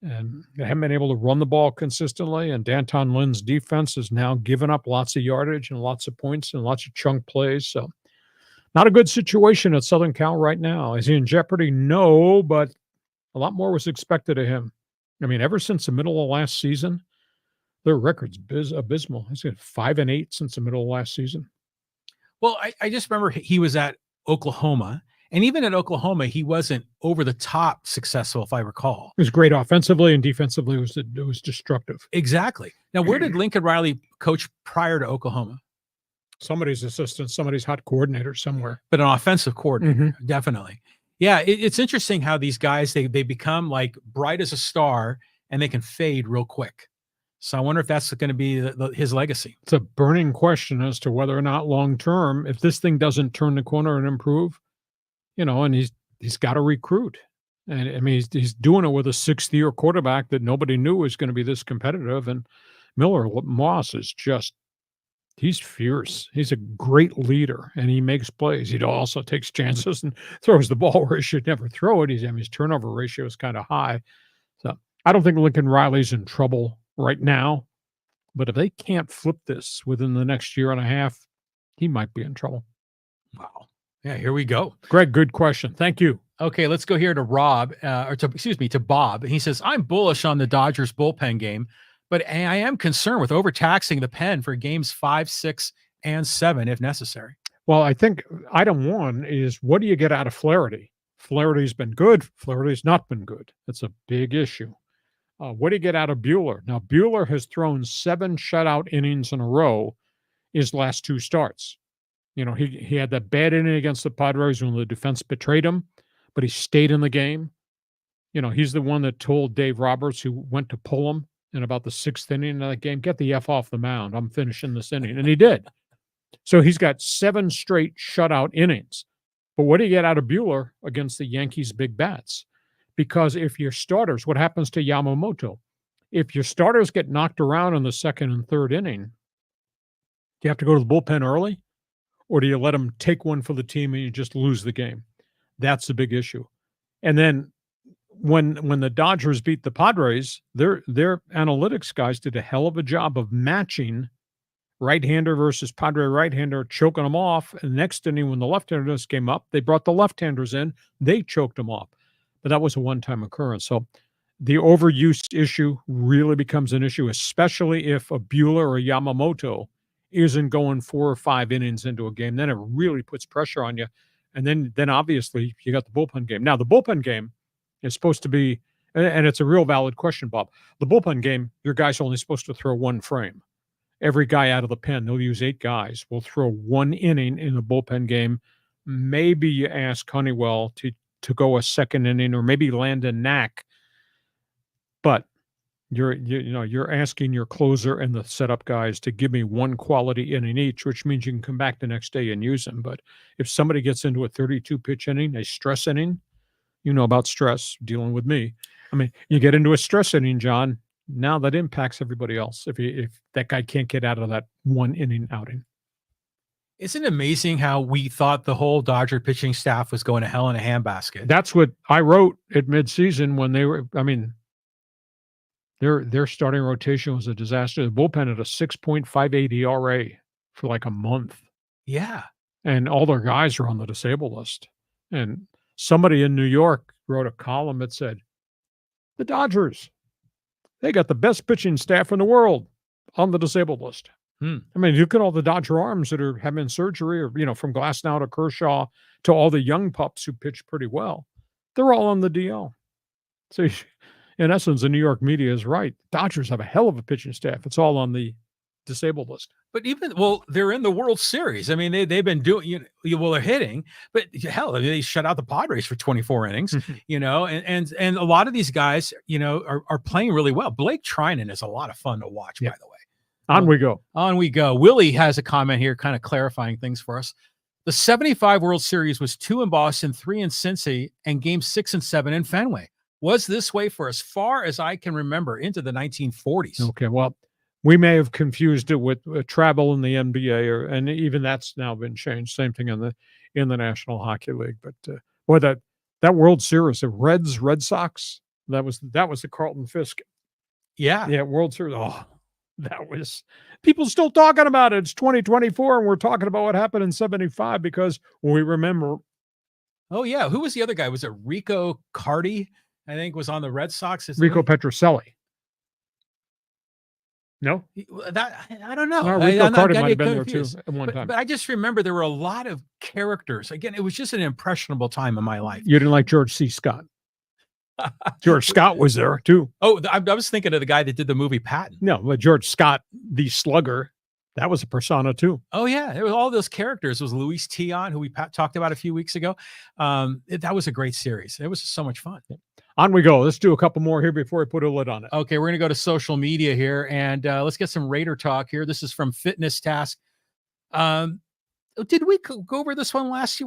And they haven't been able to run the ball consistently, and Danton Lynn's defense has now given up lots of yardage and lots of points and lots of chunk plays. So not a good situation at Southern Cal right now. Is he in jeopardy? No, but a lot more was expected of him. I mean, ever since the middle of last season, their record's abysmal. He's got 5-8 since the middle of last season. Well, I just remember he was at Oklahoma, And even at Oklahoma, he wasn't over the top successful, if I recall. It was great offensively, and defensively it was destructive. Exactly. Now, where did Lincoln Riley coach prior to Oklahoma? Somebody's assistant, somebody's hot coordinator somewhere. But an offensive coordinator, definitely. Yeah, it's interesting how these guys, they become like bright as a star, and they can fade real quick. So I wonder if that's going to be his legacy. It's a burning question as to whether or not long term, if this thing doesn't turn the corner and improve, and he's got to recruit. And I mean, he's doing it with a 6th-year quarterback that nobody knew was going to be this competitive. And Miller Moss is he's fierce. He's a great leader, and he makes plays. He also takes chances and throws the ball where he should never throw it. His turnover ratio is kind of high. So I don't think Lincoln Riley's in trouble right now, but if they can't flip this within the next year and a half, he might be in trouble. Wow. Yeah, here we go. Greg, good question. Thank you. Okay, let's go here to to Bob. He says, I'm bullish on the Dodgers bullpen game, but I am concerned with overtaxing the pen for games 5, 6, and 7 if necessary. Well, I think item 1 is, what do you get out of Flaherty? Flaherty's been good. Flaherty's not been good. That's a big issue. What do you get out of Buehler? Now, Buehler has thrown 7 shutout innings in a row his last 2 starts. He had that bad inning against the Padres when the defense betrayed him, but he stayed in the game. He's the one that told Dave Roberts, who went to pull him in about the 6th inning of that game, get the F off the mound. I'm finishing this inning. And he did. So he's got 7 straight shutout innings. But what do you get out of Buehler against the Yankees' big bats? Because if your starters, what happens to Yamamoto? If your starters get knocked around in the 2nd and 3rd inning, do you have to go to the bullpen early? Or do you let them take one for the team and you just lose the game? That's the big issue. And then when the Dodgers beat the Padres, their analytics guys did a hell of a job of matching right-hander versus Padre right-hander, choking them off. And the next inning, when the left-handers came up, they brought the left-handers in. They choked them off. But that was a one-time occurrence. So the overuse issue really becomes an issue, especially if a Buehler or a Yamamoto isn't going 4 or 5 innings into a game. Then it really puts pressure on you. And then obviously you got the bullpen game. Now, the bullpen game is supposed to be, and it's a real valid question, Bob. The bullpen game, your guy's only supposed to throw 1 frame. Every guy out of the pen, they'll use 8 guys, will throw 1 inning in the bullpen game. Maybe you ask Honeywell to go a 2nd inning, or maybe Landon Knack. But you're asking your closer and the setup guys to give me 1 quality inning each, which means you can come back the next day and use them. But if somebody gets into a 32-pitch inning, a stress inning, about stress, dealing with me. I mean, you get into a stress inning, John, now that impacts everybody else if that guy can't get out of that 1 inning outing. Isn't it amazing how we thought the whole Dodger pitching staff was going to hell in a handbasket? That's what I wrote at midseason when they were, their starting rotation was a disaster. The bullpen had a 6.58 ERA for like a month. Yeah. And all their guys are on the disabled list. And somebody in New York wrote a column that said, the Dodgers, they got the best pitching staff in the world on the disabled list. I mean, look at all the Dodger arms that are having surgery, or, from Glasnow to Kershaw to all the young pups who pitch pretty well. They're all on the DL. So in essence, the New York media is right. Dodgers have a hell of a pitching staff. It's all on the disabled list. But they're in the World Series. I mean, they've been doing, they're hitting, but hell, they shut out the Padres for 24 innings, and a lot of these guys, are playing really well. Blake Trinan is a lot of fun to watch, by the way. On we go. On we go. Willie has a comment here kind of clarifying things for us. The 75 World Series was 2 in Boston, 3 in Cincy, and games 6 and 7 in Fenway. Was this way for as far as I can remember into the 1940s. Okay, well, we may have confused it with travel in the NBA, and even that's now been changed. Same thing in the National Hockey League. But that World Series, the Red Sox, that was the Carlton Fisk. Yeah, World Series. Oh, that was, people still talking about it. It's 2024, and we're talking about what happened in 75 because we remember. Oh yeah, who was the other guy? Was it Rico Cardi? I think was on the Red Sox. Rico Petrocelli. No? That I don't know. Rico I'm Carter getting might have been there confused. too at one time. But I just remember there were a lot of characters. Again, it was just an impressionable time in my life. You didn't like George C. Scott. George Scott was there too. Oh, I was thinking of the guy that did the movie Patton. No, but George Scott, the slugger, that was a persona too. Oh yeah, it was all those characters. It was Luis Tion, who we talked about a few weeks ago. That was a great series. It was just so much fun. On we go. Let's do a couple more here before we put a lid on it. Okay, we're going to go to social media here, and let's get some Raider talk here. This is from Fitness Task. Did we go over this one last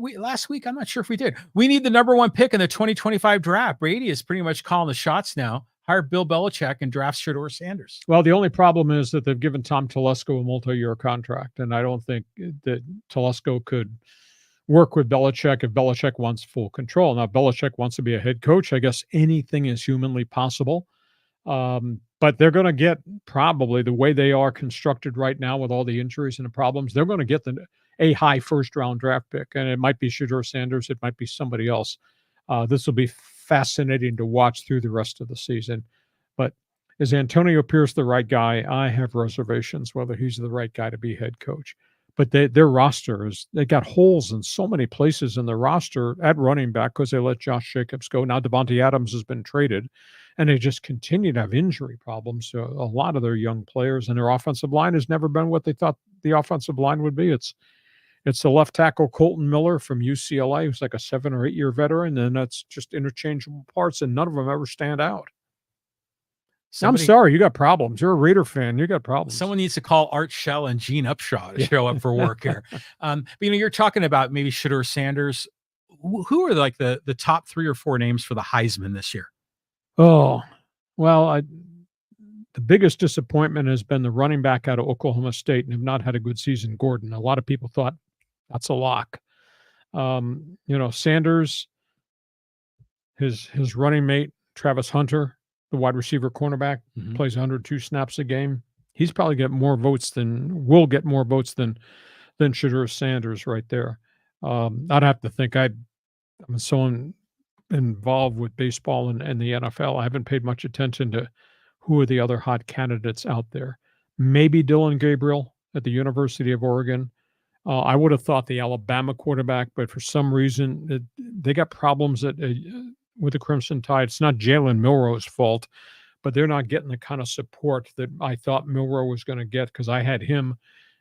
week? I'm not sure if we did. We need the #1 pick in the 2025 draft. Brady is pretty much calling the shots now. Hire Bill Belichick and draft Shedeur Sanders. Well, the only problem is that they've given Tom Telesco a multi-year contract, and I don't think that Telesco could work with Belichick if Belichick wants full control. Now, Belichick wants to be a head coach. I guess anything is humanly possible. But they're going to get, probably the way they are constructed right now with all the injuries and the problems, they're going to get a high first-round draft pick, and it might be Shedeur Sanders. It might be somebody else. This will be fascinating to watch through the rest of the season. But is Antonio Pierce the right guy? I have reservations whether he's the right guy to be head coach. But their roster they got holes in so many places in their roster at running back because they let Josh Jacobs go. Now Devontae Adams has been traded, and they just continue to have injury problems. So a lot of their young players, and their offensive line has never been what they thought the offensive line would be. It's the left tackle Colton Miller from UCLA, who's like a 7 or 8 year veteran, and that's just interchangeable parts, and none of them ever stand out. I'm sorry, you got problems. You're a Raider fan. You got problems. Someone needs to call Art Shell and Gene Upshaw to show up for work here. But you're talking about maybe Shedeur Sanders. Who are like the top 3 or 4 names for the Heisman this year? Oh, well, the biggest disappointment has been the running back out of Oklahoma State and have not had a good season, Gordon. A lot of people thought that's a lock. Sanders, his running mate, Travis Hunter, the wide receiver cornerback, plays 102 snaps a game. He's probably will get more votes than Shedeur Sanders right there. I'd have to think. I'm so involved with baseball and the NFL. I haven't paid much attention to who are the other hot candidates out there. Maybe Dylan Gabriel at the University of Oregon. I would have thought the Alabama quarterback, but for some reason they got problems with the Crimson Tide. It's not Jalen Milroe's fault, but they're not getting the kind of support that I thought Milroe was going to get, because I had him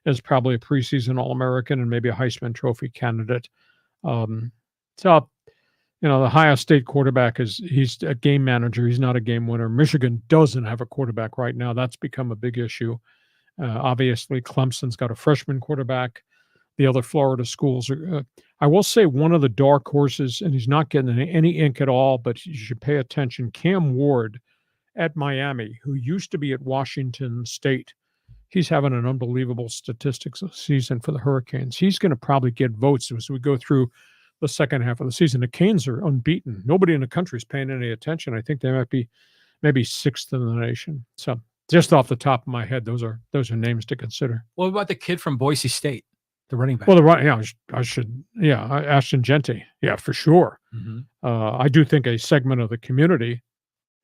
as probably a preseason All-American and maybe a Heisman Trophy candidate. The Ohio State quarterback he's a game manager. He's not a game winner. Michigan doesn't have a quarterback right now. That's become a big issue. Obviously, Clemson's got a freshman quarterback. The other Florida schools are, I will say, one of the dark horses, and he's not getting any ink at all, but you should pay attention. Cam Ward at Miami, who used to be at Washington State. He's having an unbelievable statistics season for the Hurricanes. He's going to probably get votes as we go through the second half of the season. The Canes are unbeaten. Nobody in the country is paying any attention. I think they might be maybe 6th in the nation. So just off the top of my head, those are names to consider. What about the kid from Boise State? The running back. Well, Ashton Genty. Yeah, for sure. I do think a segment of the community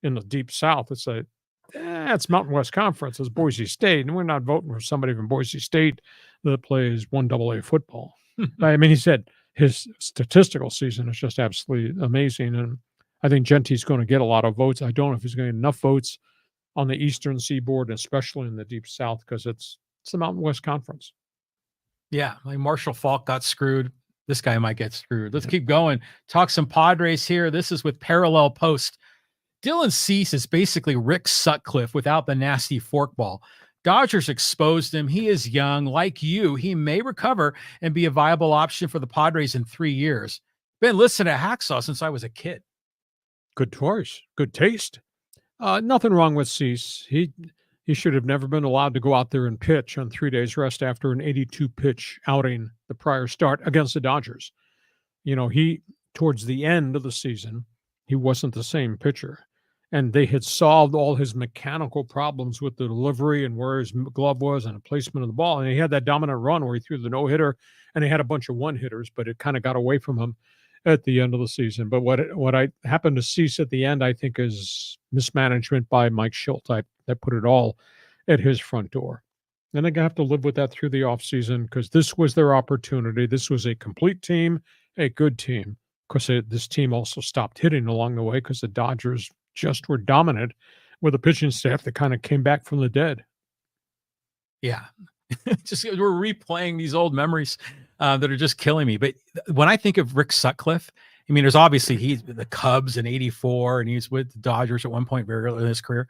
in the Deep South, it's Mountain West Conference, it's Boise State, and we're not voting for somebody from Boise State that plays 1AA football. I mean, he said his statistical season is just absolutely amazing, and I think Genty's going to get a lot of votes. I don't know if he's going to get enough votes on the Eastern Seaboard, especially in the Deep South, because it's the Mountain West Conference. Yeah, like Marshall Faulk got screwed. This guy might get screwed. Let's keep going. Talk some Padres here. This is with Parallel Post. Dylan Cease is basically Rick Sutcliffe without the nasty forkball. Dodgers exposed him. He is young. Like you, he may recover and be a viable option for the Padres in 3 years. Been listening to Hacksaw since I was a kid. Good choice. Good taste. Nothing wrong with Cease. He should have never been allowed to go out there and pitch on 3 days rest after an 82-pitch outing the prior start against the Dodgers. Towards the end of the season, he wasn't the same pitcher. And they had solved all his mechanical problems with the delivery and where his glove was and the placement of the ball. And he had that dominant run where he threw the no-hitter, and he had a bunch of one-hitters, but it kind of got away from him at the end of the season. But what I happened to Cease at the end, I think, is mismanagement by Mike Shildt. I put it all at his front door. And they're going to have to live with that through the offseason because this was their opportunity. This was a complete team, a good team. Of course, this team also stopped hitting along the way because the Dodgers just were dominant with a pitching staff that kind of came back from the dead. Yeah. Just we're replaying these old memories that are just killing me. But when I think of Rick Sutcliffe, I mean, there's obviously he's the Cubs in '84, and he's with the Dodgers at one point very early in his career.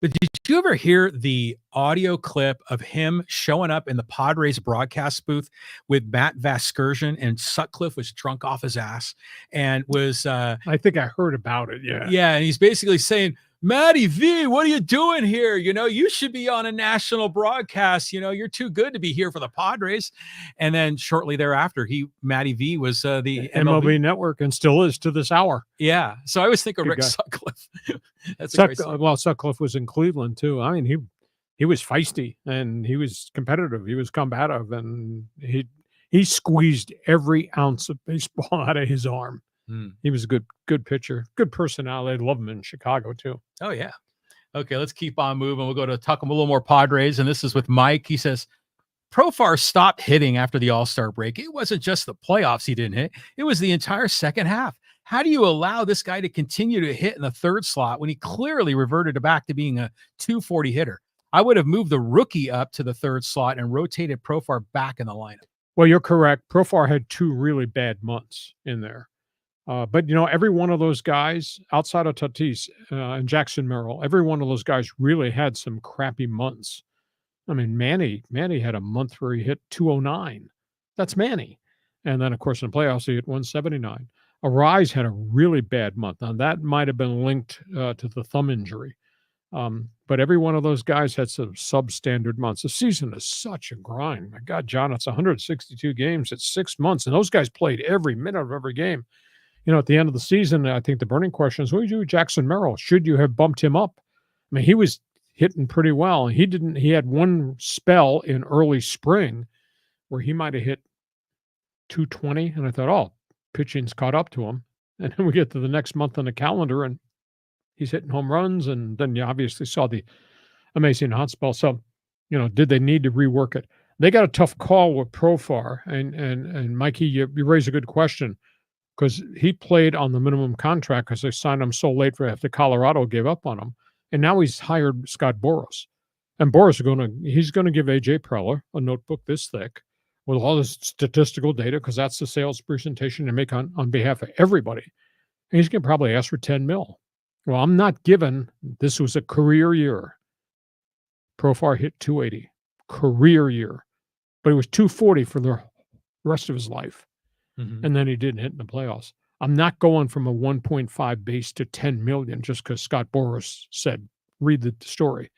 But did you ever hear the audio clip of him showing up in the Padres broadcast booth with Matt Vasgersian, and Sutcliffe was drunk off his ass and was I think I heard about it. Yeah. Yeah. And he's basically saying, Matty V, what are you doing here? You know, you should be on a national broadcast. You know, you're too good to be here for the Padres. And then shortly thereafter, Matty V was the MLB Network and still is to this hour. Yeah. So I always think of Good Rick guy. Sutcliffe. That's well, Sutcliffe was in Cleveland too. I mean, he was feisty and he was competitive. He was combative, and he squeezed every ounce of baseball out of his arm. He was a good pitcher, good personality. I love him in Chicago too. Oh yeah. Okay, let's keep on moving. We'll go to talk a little more Padres, and this is with Mike. He says, Profar stopped hitting after the All-Star break. It wasn't just the playoffs he didn't hit. It was the entire second half. How do you allow this guy to continue to hit in the third slot when he clearly reverted back to being a 240 hitter? I would have moved the rookie up to the third slot and rotated Profar back in the lineup. Well, you're correct. Profar had 2 really bad months in there. But, you know, every one of those guys outside of Tatis and Jackson Merrill, every one of those guys really had some crappy months. I mean, Manny had a month where he hit 209. That's Manny. And then, of course, in the playoffs, he hit 179. Arise had a really bad month. Now, that might have been linked to the thumb injury. But every one of those guys had some substandard months. The season is such a grind. My God, John, it's 162 games. It's 6 months. And those guys played every minute of every game. You know, at the end of the season, I think the burning question is, what did you do with Jackson Merrill? Should you have bumped him up? I mean, he was hitting pretty well. He had one spell in early spring where he might have hit 220. And I thought, oh, pitching's caught up to him. And then we get to the next month on the calendar and he's hitting home runs. And then you obviously saw the amazing hot spell. So, you know, did they need to rework it? They got a tough call with Profar. And Mikey, you raise a good question. Because he played on the minimum contract because they signed him so late after Colorado gave up on him. And now he's hired Scott Boras. And Boras he's going to give A.J. Preller a notebook this thick with all this statistical data, because that's the sales presentation they make on behalf of everybody. And he's going to probably ask for $10 million. Well, I'm not giving, this was a career year. Profar hit 280, career year. But he was 240 for the rest of his life. Mm-hmm. And then he didn't hit in the playoffs. I'm not going from a 1.5 base to 10 million just because Scott Boras said, read the story.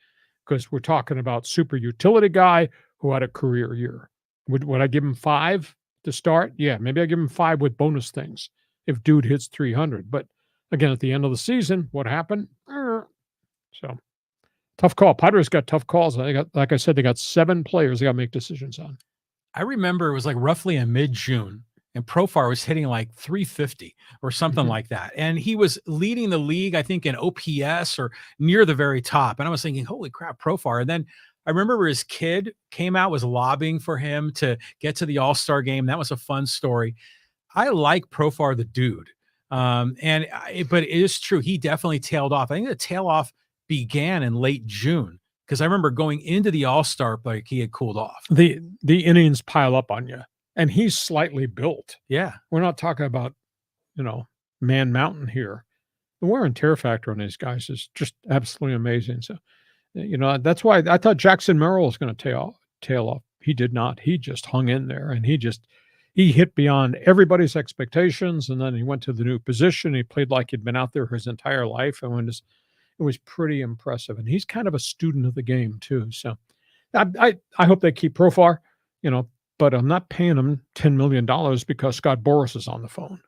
Because we're talking about super utility guy who had a career year. Would I give him 5 to start? Yeah, maybe I give him 5 with bonus things if dude hits 300. But again, at the end of the season, what happened? So tough call. Padres got tough calls. Like I said, they got 7 players they got to make decisions on. I remember it was like roughly in mid-June. And Profar was hitting like 350 or something like that. And he was leading the league, I think, in OPS or near the very top. And I was thinking, holy crap, Profar. And then I remember his kid came out, was lobbying for him to get to the All-Star game. That was a fun story. I like Profar, the dude. But it is true. He definitely tailed off. I think the tail off began in late June, because I remember going into the All-Star break, he had cooled off. The innings pile up on you. And he's slightly built. Yeah. We're not talking about, you know, man mountain here. The wear and tear factor on these guys is just absolutely amazing. So, you know, that's why I thought Jackson Merrill was going to tail off. He did not. He just hung in there, and he hit beyond everybody's expectations. And then he went to the new position. He played like he'd been out there his entire life. And it was pretty impressive. And he's kind of a student of the game too. So I hope they keep Profar, you know, but I'm not paying him $10 million because Scott Boras is on the phone.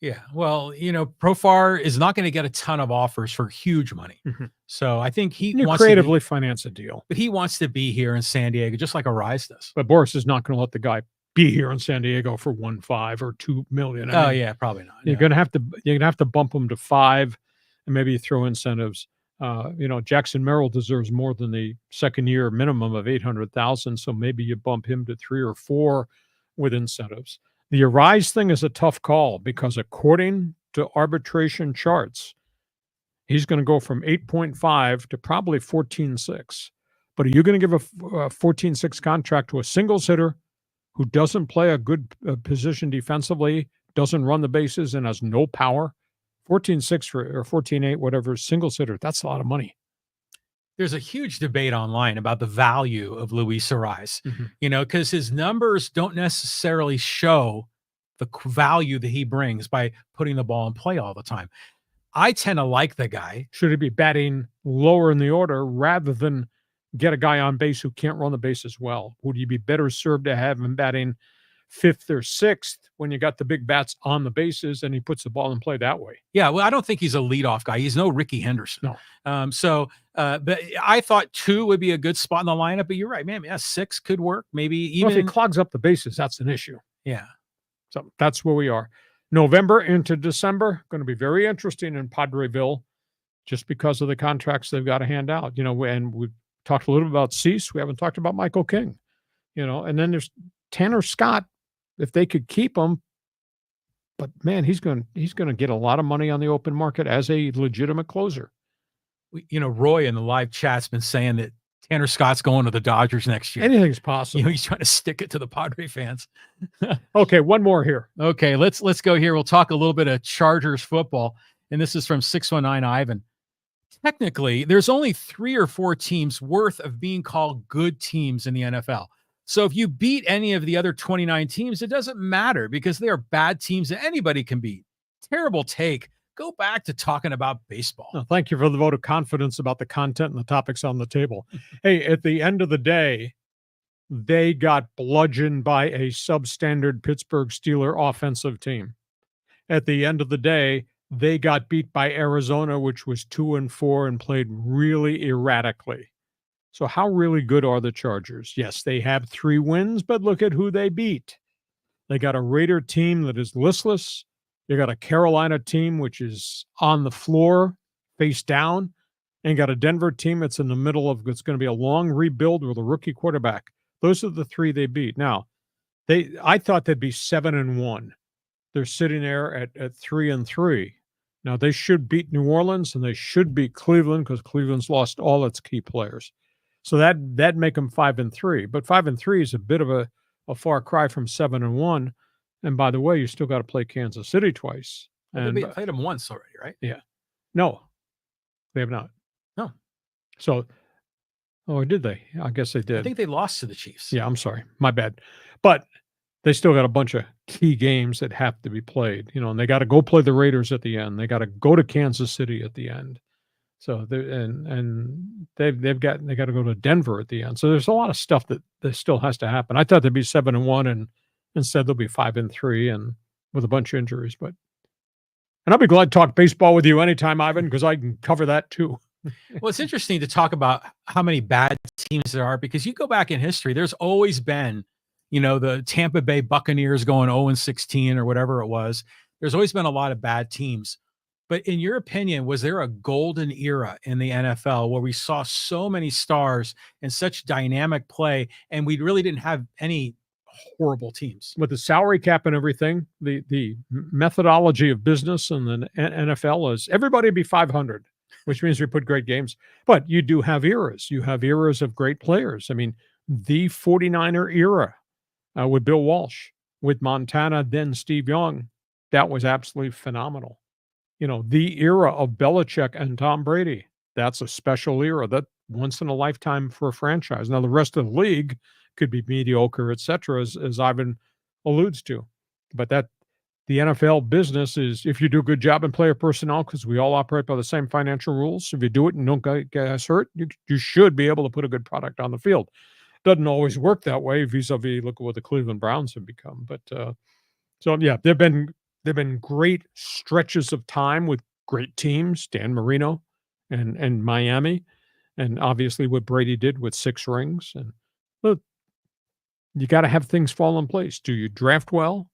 Yeah. Well, you know, Profar is not going to get a ton of offers for huge money. Mm-hmm. So I think he wants creatively finance a deal. But he wants to be here in San Diego, just like Arise does. But Boras is not going to let the guy be here in San Diego for 1.5 or $2 million. Yeah, probably not. You're going to have to bump him to 5, and maybe you throw incentives. Jackson Merrill deserves more than the second-year minimum of $800,000, so maybe you bump him to 3 or 4 with incentives. The Arise thing is a tough call because according to arbitration charts, he's going to go from 8.5 to probably 14.6. But are you going to give a 14.6 contract to a singles hitter who doesn't play a good position defensively, doesn't run the bases, and has no power? 14.6 or 14.8, whatever, singles hitter, that's a lot of money. There's a huge debate online about the value of Luis Arise, because his numbers don't necessarily show the value that he brings by putting the ball in play all the time. I tend to like the guy. Should he be batting lower in the order rather than get a guy on base who can't run the base as well? Would you be better served to have him batting 5th or 6th when you got the big bats on the bases and he puts the ball in play that way? Yeah, well, I don't think he's a leadoff guy. He's no Ricky Henderson. No. But I thought 2 would be a good spot in the lineup, but you're right, man. Yeah, 6 could work. Maybe even if he clogs up the bases, that's an issue. Yeah. So that's where we are. November into December, going to be very interesting in Padreville just because of the contracts they've got to hand out. And we've talked a little bit about Cease. We haven't talked about Michael King, and then there's Tanner Scott, if they could keep him. But man, he's going to get a lot of money on the open market as a legitimate closer. Roy in the live chat's been saying that Tanner Scott's going to the Dodgers next year. Anything's possible. He's trying to stick it to the Padre fans. Okay, one more here. Okay, let's go here. We'll talk a little bit of Chargers football, and this is from 619 Ivan. Technically, there's only 3 or 4 teams worth of being called good teams in the NFL. So if you beat any of the other 29 teams, it doesn't matter because they are bad teams that anybody can beat. Terrible take. Go back to talking about baseball. No, thank you for the vote of confidence about the content and the topics on the table. Hey, at the end of the day, they got bludgeoned by a substandard Pittsburgh Steelers offensive team. At the end of the day, they got beat by Arizona, which was 2-4 and played really erratically. So how really good are the Chargers? Yes, they have 3 wins, but look at who they beat. They got a Raider team that is listless. You got a Carolina team, which is on the floor, face down, and got a Denver team that's in the middle of it's going to be a long rebuild with a rookie quarterback. Those are the 3 they beat. Now, I thought they'd be 7-1. They're sitting there at 3-3. Now, they should beat New Orleans and they should beat Cleveland because Cleveland's lost all its key players. So that'd make them 5-3. But 5-3 is a bit of a far cry from 7-1. And by the way, you still got to play Kansas City twice. And they played them once already, right? Yeah. No, they have not. No. So, did they? I guess they did. I think they lost to the Chiefs. Yeah, I'm sorry. My bad. But they still got a bunch of key games that have to be played, and they got to go play the Raiders at the end. They got to go to Kansas City at the end. So they got to go to Denver at the end. So there's a lot of stuff that still has to happen. I thought they'd be 7-1 and instead they'll be 5-3 and with a bunch of injuries. And I'll be glad to talk baseball with you anytime, Ivan, because I can cover that too. Well, it's interesting to talk about how many bad teams there are because you go back in history, there's always been, the Tampa Bay Buccaneers going 0-16 or whatever it was. There's always been a lot of bad teams. But in your opinion, was there a golden era in the NFL where we saw so many stars and such dynamic play and we really didn't have any horrible teams? With the salary cap and everything, the methodology of business and the NFL is everybody be 500, which means we put great games. But you do have eras. You have eras of great players. I mean, the 49er era with Bill Walsh, with Montana, then Steve Young, that was absolutely phenomenal. The era of Belichick and Tom Brady, that's a special era. That once in a lifetime for a franchise. Now, the rest of the league could be mediocre, et cetera, as Ivan alludes to. But the NFL business is if you do a good job in player personnel, because we all operate by the same financial rules. If you do it and don't get guys hurt, you should be able to put a good product on the field. Doesn't always work that way vis-a-vis look at what the Cleveland Browns have become. But so yeah, there've been great stretches of time with great teams, Dan Marino and Miami, and obviously what Brady did with 6 rings. And look, you got to have things fall in place. Do you draft well?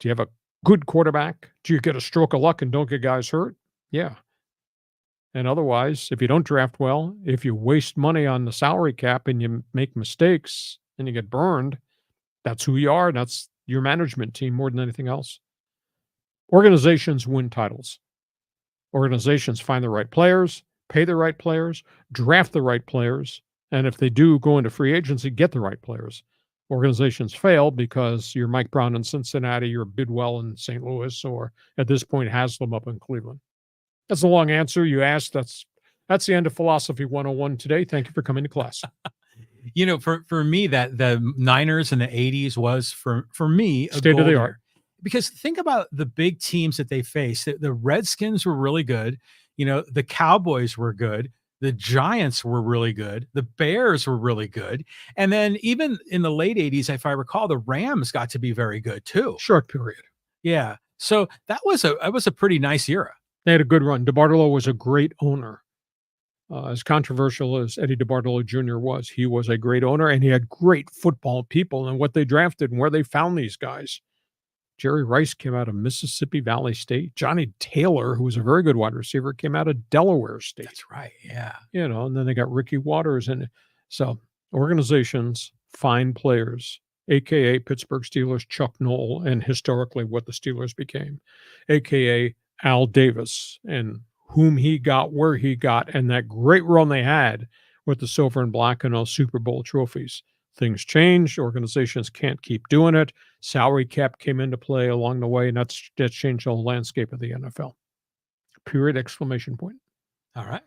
Do you have a good quarterback? Do you get a stroke of luck and don't get guys hurt? Yeah. And otherwise, if you don't draft well, if you waste money on the salary cap and you make mistakes and you get burned, that's who you are. And that's your management team more than anything else. Organizations win titles. Organizations find the right players, pay the right players, draft the right players, and if they do go into free agency, get the right players. Organizations fail because you're Mike Brown in Cincinnati, you're Bidwell in St. Louis, or at this point, Haslam up in Cleveland. That's a long answer. You asked. That's the end of Philosophy 101 today. Thank you for coming to class. You know, for me, that the Niners in the 80s was for me a state of the art. Because think about the big teams that they faced. The Redskins were really good. You know, the Cowboys were good. The Giants were really good. The Bears were really good. And then even in the late 80s, if I recall, the Rams got to be very good too. Short period. Yeah. So that was a pretty nice era. They had a good run. DeBartolo was a great owner. As controversial as Eddie DeBartolo Jr. was, he was a great owner, and he had great football people and what they drafted and where they found these guys. Jerry Rice came out of Mississippi Valley State. Johnny Taylor, who was a very good wide receiver, came out of Delaware State. That's right, yeah. You know, and then they got Ricky Waters. And so organizations find players, a.k.a. Pittsburgh Steelers, Chuck Noll, and historically what the Steelers became, a.k.a. Al Davis, and whom he got, where he got, and that great run they had with the silver and black and all Super Bowl trophies. Things changed. Organizations can't keep doing it. Salary cap came into play along the way, and that's changed the whole landscape of the NFL. Period, exclamation point. All right.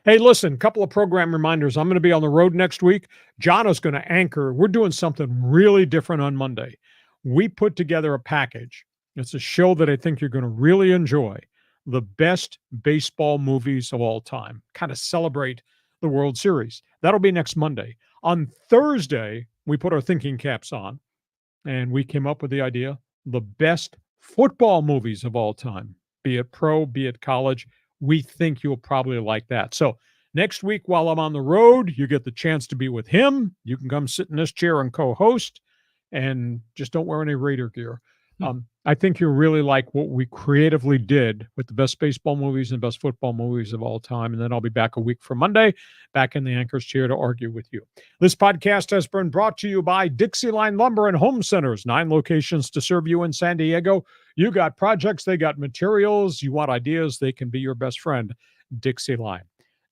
Hey, listen, a couple of program reminders. I'm going to be on the road next week. John is going to anchor. We're doing something really different on Monday. We put together a package. It's a show that I think you're going to really enjoy. The best baseball movies of all time. Kind of celebrate the World Series. That'll be next Monday. On Thursday, we put our thinking caps on, and we came up with the idea, the best football movies of all time, be it pro, be it college. We think you'll probably like that. So next week, while I'm on the road, you get the chance to be with him. You can come sit in this chair and co-host, and just don't wear any Raider gear. I think you'll really like what we creatively did with the best baseball movies and best football movies of all time. And then I'll be back a week from Monday, back in the anchor's chair to argue with you. This podcast has been brought to you by Dixieline Lumber and Home Centers, 9 locations to serve you in San Diego. You got projects, they got materials. You want ideas, they can be your best friend, Dixieline.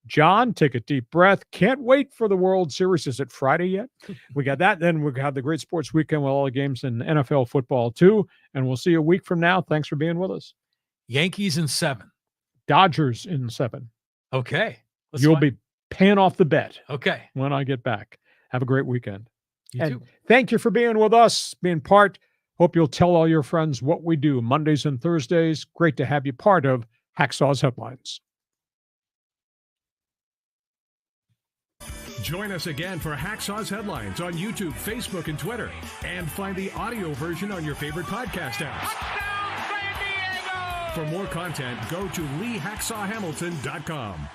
John, take a deep breath. Can't wait for the World Series. Is it Friday yet? We got that. Then we have the great sports weekend with all the games in NFL football too. And we'll see you a week from now. Thanks for being with us. Yankees in 7. Dodgers in 7. Okay. You'll be paying off the bet. Okay. When I get back. Have a great weekend. You too. Thank you for being with us, being part. Hope you'll tell all your friends what we do Mondays and Thursdays. Great to have you part of Hacksaw's Headlines. Join us again for Hacksaw's Headlines on YouTube, Facebook, and Twitter. And find the audio version on your favorite podcast apps. For more content, go to LeeHacksawHamilton.com.